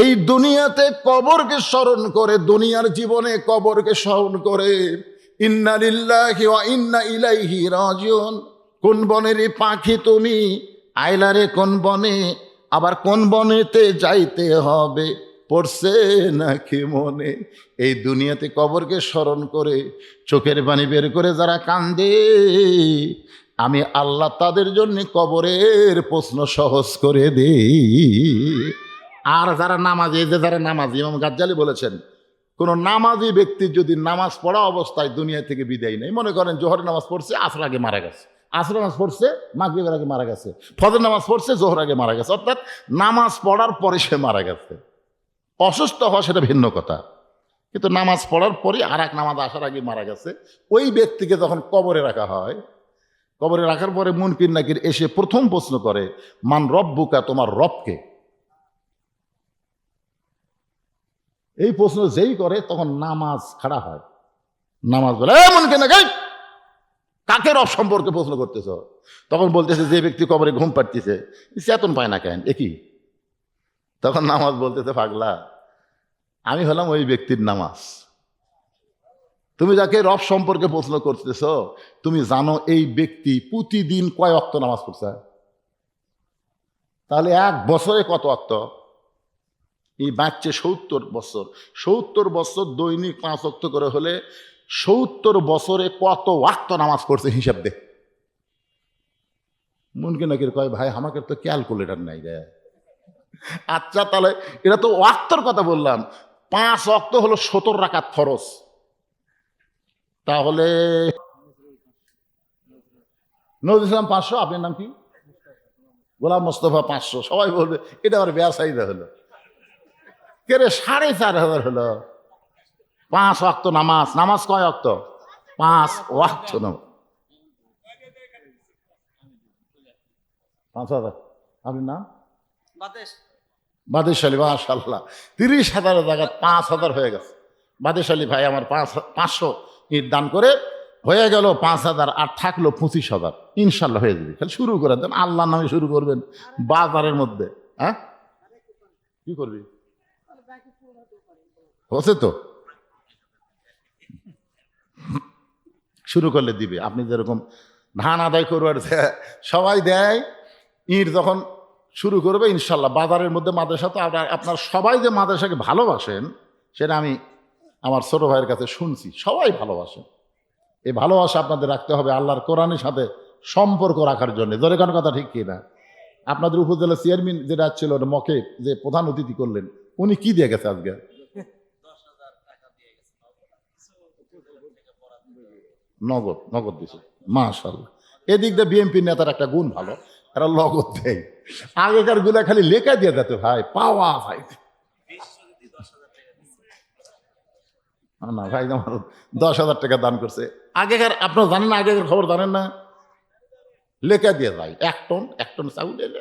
এই দুনিয়াতে কবরকে স্মরণ করে, দুনিয়ার জীবনে কবরকে স্মরণ করে ইন্না লিল্লাহি ওয়া ইন্না ইলাইহি রাজিউন। কোন বনের পাখি তুমি, আইলারে কোন বনে, আবার কোন বনেতে যাইতে হবে, পড়ছে নাকি মনে। এই দুনিয়াতে কবরকে স্মরণ করে চোখের পানি বের করে যারা কান্দে, আমি আল্লাহ তাদের জন্য কবরের প্রশ্ন সহজ করে দেই। আর যারা নামাজি, এই যে যারা নামাজি, ইমাম গাজ্জালি বলেছেন, কোন নামাজি ব্যক্তি যদি নামাজ পড়া অবস্থায় দুনিয়া থেকে বিদায় নেই, মনে করেন জোহরের নামাজ পড়ছে, আসর আগে মারা গেছে, আসর নামাজ পড়ছে মাগরিবের আগে মারা গেছে, ফজর নামাজ পড়ছে জোহর আগে মারা গেছে, অর্থাৎ নামাজ পড়ার পরে সে মারা গেছে। অসুস্থ হওয়া সেটা ভিন্ন কথা, কিন্তু নামাজ পড়ার পরে আর এক নামাজ আসার আগে মারা গেছে, ওই ব্যক্তিকে যখন কবরে রাখা হয়, কবরে রাখার পরে মুনকির নাকির এসে প্রথম প্রশ্ন করে, মান রব্বুকা, তোমার রবকে। এই প্রশ্ন যেই করে তখন নামাজ খাড়া হয়। নামাজ বলে, মুনকির নাকির, কাকে রব সম্পর্কে প্রশ্ন করতেছ? তখন বলতেছে, যে ব্যক্তি কবরে ঘুম পাড়তেছে, চেতন পায় না কেন, একই। তখন নামাজ বলতেছে, পাগলা, আমি হলাম ওই ব্যক্তির নামাজ। তুমি যাকে রব সম্পর্কে প্রশ্ন করতেছ, তুমি জানো এই ব্যক্তি প্রতিদিন কয় ওয়াক্ত নামাজ পড়ছে? তাহলে এক বছরে কত ওয়াক্ত? এই বাচ্চা 70 বছর, 70 বছর দৈনিক 5 ওয়াক্ত করে হলে 70 বছরে কত ওয়াক্ত নামাজ পড়ছে হিসাব দে। মুনকির নাকির কয়, ভাই আমাকে তো ক্যালকুলেটার নাই রে। আচ্ছা তাহলে এটা তো ওয়াক্তর কথা বললাম, 5 ওয়াক্ত হলো 70 রাকাত ফরজ, তাহলে নজরুল ইসলাম 500, আপনার নাম কি? গোলাম মোস্তফা 500। সবাই বলবে এটা আবার বেয়াসাইদা হলো, কে রে 4500 হলো। 5 ওয়াক্ত নামাজ, নামাজ কয় ওয়াক্ত? 5 ওয়াক্ত নামাজ। 5000। আপনার নাম? বাদেশ আলী, মাশাআল্লাহ। 30,000 জায়গা 5000 হয়ে গেছে। বাদেশ আলী ভাই আমার 500 ইট দান করে হয়ে গেল 5000, আর থাকলো 25,000। ইনশাল্লাহ হয়ে যাবে, খালি শুরু করে দেন, আল্লাহর নামে শুরু করবেন বাজারের মধ্যে। হ্যাঁ, কি করবি? হচ্ছে তো, শুরু করলে দিবে। আপনি যেরকম ধান আদায় করবার সবাই দেয়, ইট যখন শুরু করবে ইনশাল্লাহ বাজারের মধ্যে মাদ্রাসা, তো আপনার সবাই যে মাদ্রাসাকে ভালোবাসেন সেটা আমি আমার ছোট ভাইয়ের কাছে শুনছি, সবাই ভালোবাসেন। এই ভালোবাসা আপনাদের রাখতে হবে আল্লাহর কোরআনের সাথে সম্পর্ক রাখার জন্য। জোরে কোন কথা ঠিক কি না? আপনাদের উপজেলা চেয়ারম্যান যেটা ছিল মকে, যে প্রধান অতিথি করলেন, উনি কি দিয়ে গেছে আজকে? নগদ, নগদ দিছে, মাশাআল্লাহ। এদিক দিয়ে বিএনপি নেতার একটা গুণ ভালো, এরা নগদ দেয়। আগেকার গুলা খালি লেখা দিয়ে যেত, ভাই পাওয়া ভাই না, ভাই আমার 10,000 টাকা দান করছে। আগেকার আপনারা জানেন না, আগেকার খবর জানেন না, লেখা দিয়ে যায় 1 টন চাউল এলে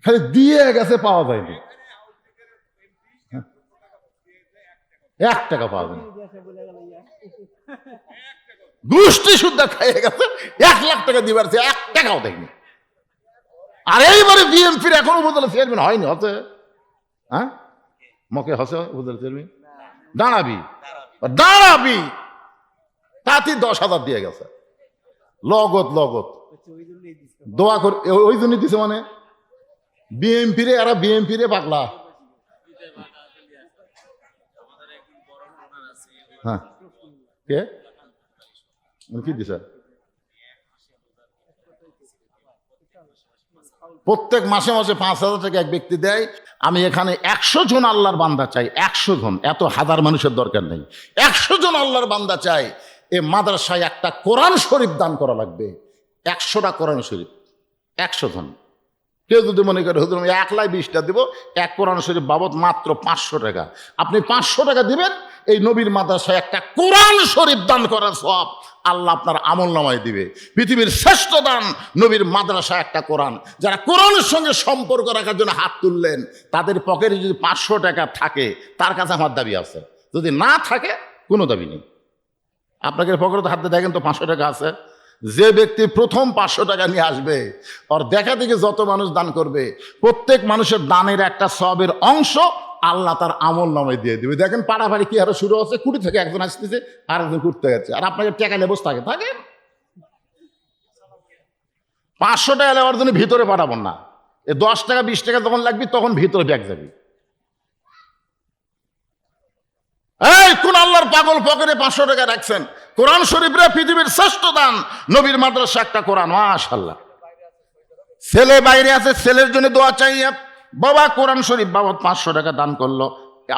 খালি দিয়ে গেছে, পাওয়া যায়নি, 1 টাকা পাওয়া যায়নি। গোষ্ঠী শুদ্ধ খাইয়ে গেছে, 1 লাখ টাকা দিবার 1 টাকাও দেয়নি। আর এইবারে বিএনপির এখন উপজেলা চেয়ারম্যান হয়নি, হচ্ছে হ্যাঁ মকে হচ্ছে উপজেলা চেয়ারম্যান, দাঁড়াবি তাতে 10,000 দিয়ে গেছে, লগত দোয়া করে। ওই জন্য দিছে মানে বিএনপিরে, এরা বিএনপিরে পাগলা। হ্যাঁ, কে কি দিছে? প্রত্যেক মাসে মাসে 5,000 টাকা এক ব্যক্তি দেয়। আমি এখানে 100 জন আল্লাহর বান্দা চাই, 100 জন, এত হাজার মানুষের দরকার নেই, 100 জন আল্লাহর বান্দা চাই। এ মাদ্রাসায় একটা কোরআন শরীফ দান করা লাগবে, 100টা কোরআন শরীফ, 100 জন। কেউ যদি মনে করে হুজুর আমি 1,20টা দিব, এক কোরআন শরীফ বাবদ মাত্র 500 টাকা, আপনি 500 টাকা দিবেন, এই নবীর মাদ্রাসায় একটা কোরআন শরীফ দান করার সওয়াব আল্লাহ আপনার আমল নামায় দিবে। পৃথিবীর শ্রেষ্ঠ দান নবীর মাদ্রাসায় একটা কোরআন। যারা কোরআনের সঙ্গে সম্পর্ক রাখার জন্য হাত তুললেন, তাদের পকেটে যদি 500 টাকা থাকে, তার কাছে আমার দাবি আছে। যদি না থাকে, কোনো দাবি নেই। আপনাকে পকেটে হাত দিয়ে দেখেন তো 500 টাকা আছে, যে ব্যক্তি প্রথম 500 টাকা নিয়ে আসবে, আর দেখা দেখি যত মানুষ দান করবে, প্রত্যেক মানুষের দানের একটা সবের অংশ আল্লাহ তার আমল নামায় দিয়ে দিবে। দেখেন পাড়াপাড়ি কি আরো শুরু হচ্ছে, কুড়ি থেকে একজন আসতেছে আর একজন করতে যাচ্ছে, আর আপনাকে টাকা লেবস থাকে 500 টাকা নেওয়ার জন্য ভিতরে পাঠাবো না, 10 টাকা 20 টাকা যখন লাগবে তখন ভিতরে ব্যাগ যাবে। এই কোন আল্লাহর পাগল পকেটে 500 টাকা রাখছেন? কোরআন শরীফরা পৃথিবীর শ্রেষ্ঠ দান, নবীর মাদ্রাসা একটা কোরআন, মাশাআল্লাহ। ছেলে বাইরে আছে, ছেলের জন্য দোয়া চাই, বাবা কোরআন শরীফ বাবদ 500 টাকা দান করলো,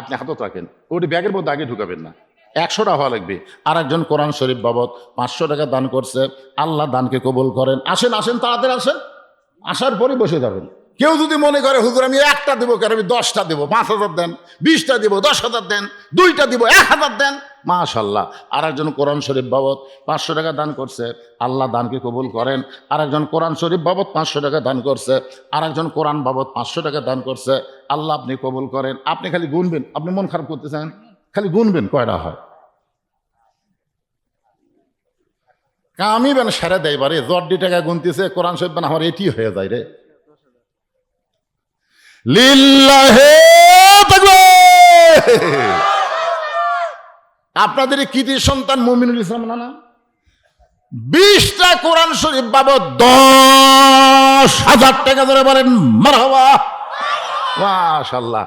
আপনি হাতত রাখেন, ওটি ব্যাগের মধ্যে আগে ঢুকাবেন না, 100 টাকা হওয়া লাগবে। আর একজন কোরআন শরীফ বাবদ 500 টাকা দান করছে, আল্লাহ দানকে কবুল করেন। আসেন আসেন, তাড়াতাড়ি আসেন, আসার পরই বসে যাবেন। কেউ যদি মনে করে হুজুর আমি 1টা দেবো, কেন আমি 10টা দেবো, 5000 দেন, 20টা দেবো, 10,000 দেন, 2টা দিব, 1000 দেন, মাশাআল্লাহ। আর একজন কোরআন শরীফ বাবদ 500 টাকা দান করছে, আল্লাহ দানকে কবুল করেন। আর একজন কোরআন শরীফ বাবদ 500 টাকা দান করছে, আর একজন কোরআন বাবদ 500 টাকা দান করছে, আল্লাহ আপনি কবুল করেন। আপনি খালি গুনবেন, আপনি মন খারাপ করতেছেন, খালি গুনবেন কয়টা হয়, কামি বেন সেরে দেয় বারে, জর্দি টাকা গুনতেছে, কোরআন শরীফ বেন আমার এটি হয়ে যায় রে। লিল্লাহে তাকবীর। আপনাদের কৃতি সন্তান মুমিনুল ইসলাম না 20টা কোরআন শরীফ বাবদ 10,000 টাকা ধরে বলেন মারহাবা, মাশাআল্লাহ।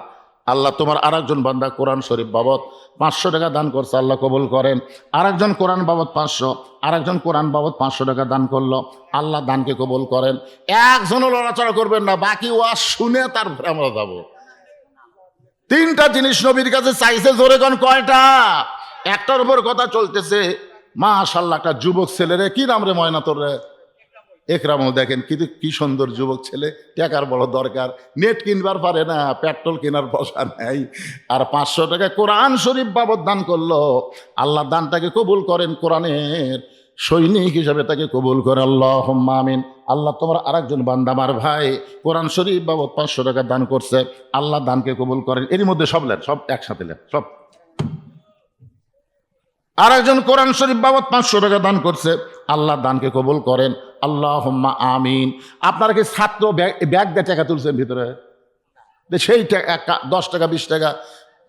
আল্লাহ তোমার আরেকজন বান্দা কোরআন শরীফ বাবদ 500 টাকা দান করছে, আল্লাহ কবুল করেন। আরেকজন কোরআন বাবদ 500, আরেকজন কোরআন বাবদ 500 টাকা দান করলো, আল্লাহ দানকে কবুল করেন। একজনও লড়াচড়া করবেন না, বাকি ওয়াজ শুনে তারপরে আমরা যাব। 3টা জিনিস নবীর কাছে চাইছে, জোরে কোন কয়টা? একটার উপর কথা চলতেছে, মাশাআল্লাহ। একটা যুবক ছেলেরে, কি নাম রে ময়না তোর রে? একরামও। দেখেন কিন্তু কি সুন্দর যুবক ছেলে, টাকার বড় দরকার, নেট কিনবার পারে না, পেট্রোল কেনার পয়সা নাই, আর 500 টাকা কোরআন শরীফ বাবদ দান করলো। আল্লাহ দানটাকে কবুল করেন, কোরআনের সৈনিক হিসাবে তাকে কবুল করে, আল্লাহুম্মা আমিন। আল্লাহ তোমার আরেকজন বান্দা আমার ভাই কোরআন শরীফ বাবদ 500 টাকা দান করছে, আল্লাহ দানকে কবুল করেন। এরই মধ্যে সব লেন, সব একসাথে লেন, সব। আরেকজন কোরআন শরীফ বাবদ 500 টাকা দান করছে, আল্লাহ দানকে কবুল করেন, আল্লাহুম্মা আমিন। আপনারা কি ছাত্র ব্যাগ দিয়ে টাকা তুলছেন ভিতরে? সেই 10 টাকা 20 টাকা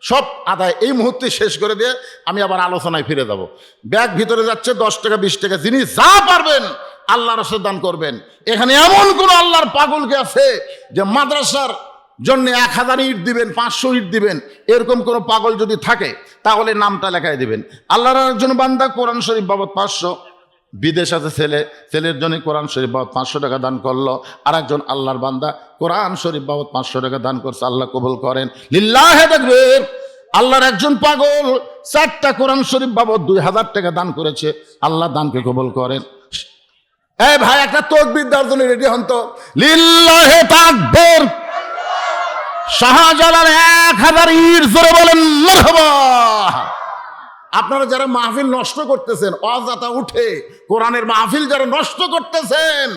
সব আদায় এই মুহূর্তে শেষ করে দিয়ে আমি আবার আলোচনায় ফিরে যাব। ব্যাগ ভিতরে যাচ্ছে 10 টাকা 20 টাকা, যিনি যা পারবেন আল্লাহর রাস্তায় দান করবেন। এখানে এমন কোন আল্লাহর পাগলকে আছে যে মাদ্রাসার জন্য 1000 ইট দিবেন, 500 ইট দিবেন, এরকম কোন পাগল যদি থাকে তাহলে নামটা লেখায় দিবেন। আল্লাহর একজন বান্দা কোরআন শরীফ বাবদ 500, বিদেশ আছে ছেলে, ছেলের জন্য কোরআন শরীফ বাবদ 500 টাকা দান করলো। আর একজন আল্লাহর বান্দা কোরআন শরীফ বাবদ 500 টাকা দান করছে, আল্লাহ কবুল করেন, লিল্লাহে তাকবীর। আল্লাহর একজন পাগল 4টা কোরআন শরীফ বাবদ 2000 টাকা দান করেছে, আল্লাহ দানকে কবুল করেন। এই ভাই একটা তাকবীর দেওয়ার জন্য রেডি হন তো, লিল্লাহে তাকবীর। শাহজালাল 1000 ইট জোরে বলেন মারহাবা। আপনারা যারা মাহফিল নষ্ট করতেছেন, অযথা উঠে কোরআনের মাহফিল যারা নষ্ট করতেছেন,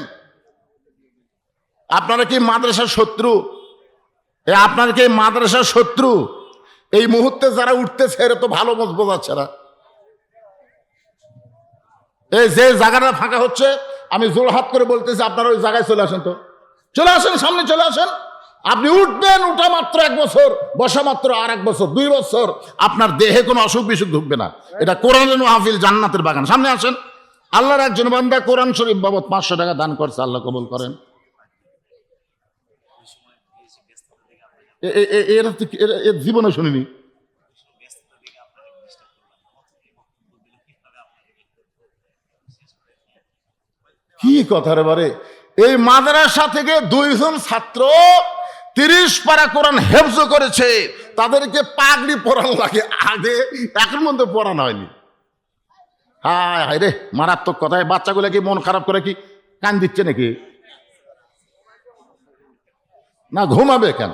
আপনারা কি মাদ্রাসার শত্রু? আপনারা কি মাদ্রাসার শত্রু? এই মুহূর্তে যারা উঠতেছে এরা তো ভালো মত বোঝাচ্ছে না। এই যে জায়গাটা ফাঁকা হচ্ছে, আমি জোরহাত করে বলতেছি আপনারা ওই জায়গায় চলে আসেন, তো চলে আসেন, সামনে চলে আসেন। আপনি উঠবেন, উঠা মাত্র 1 বছর, বসা মাত্র আর 1 বছর, 2 বছর আপনার দেহে কোনো অসুখ বিসুখ ঢুকবে না। এটা কোরআনের মাহফিল, জান্নাতের বাগান। সামনে আসেন। আল্লাহর একজন বান্দা কোরআন শরীফ বাবদ 500 টাকা দান করছে, আল্লাহ কবুল করেন। এর জীবনে শুনিনি। কি কথা রে বারে, এই মাদ্রাসা থেকে 2 জন ছাত্র 30 পারা কোরআন হেফজ করেছে, তাদেরকে পাগড়ি পরানো লাগে, আগে এখন মধ্যে পড়ানো হয়নি। হায় হায় রে, মারাত্মক কথায় বাচ্চাগুলো কি মন খারাপ করে কি কান দিচ্ছে নাকি? না ঘুমাবে কেন?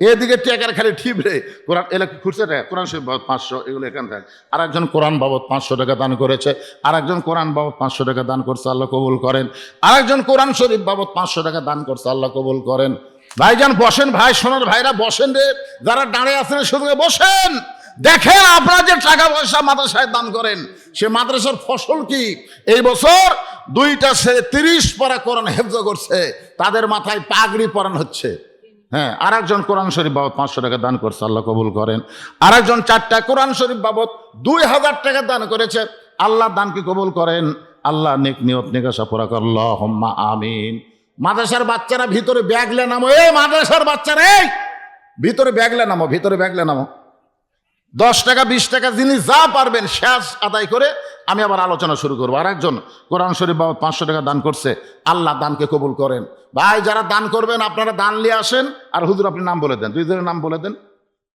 এদিকে টেকার খালি ঠিবরে কোরআন এলাকা খুঁজছে, কোরআন শরীফ বাবদ 500, এগুলো এখান থেকে। আর একজন কোরআন বাবদ 500 টাকা দান করেছে, আর একজন কোরআন বাবদ 500 টাকা দান করছে, আল্লাহ কবুল করেন। আর একজন কোরআন শরীফ বাবদ 500 টাকা দান করছে, আল্লাহ কবুল করেন। ভাইজান বসেন, ভাই সোনার ভাইরা বসেন রে, যারা দাঁড়িয়ে আছেন শুধু বসেন, দেখেন আপনারা যে টাকা পয়সা মাদ্রাসায় দান করেন, সে মাদ্রাসার ফসল কি? এই বছর 2টা ছেলে 30 পারা কোরআন হেফজ করছে, তাদের মাথায় পাগড়ি পরানো হচ্ছে। হ্যাঁ, আর একজন কোরআন শরীফ বাবদ 500 টাকা দান করছে, আল্লাহ কবুল করেন। আর একজন 4টা কোরআন শরীফ বাবদ 2000 টাকা দান করেছে, আল্লাহ দানকে কবুল করেন। আল্লাহ নেক নিয়ত নেক আশা পুরা কর, আল্লাহুম্মা আমিন। মাদ্রাসার বাচ্চারা ভিতরে ব্যাগলে নামো, এই মাদ্রাসার বাচ্চারা এই ভিতরে ব্যাগলে নামো, ভিতরে ব্যাগলে নামো। 10 টাকা 20 টাকা যিনি যা পারবেন শেষ আদায় করে আমি আবার আলোচনা শুরু করবো। আর একজন কোরআন শরীফ বাবদ 500 টাকা দান করছে, আল্লাহ দানকে কবুল করেন। ভাই যারা দান করবেন আপনারা দান নিয়ে আসেন, আর হুজুর আপনি নাম বলে দেন, 2 জনের নাম বলে দেন।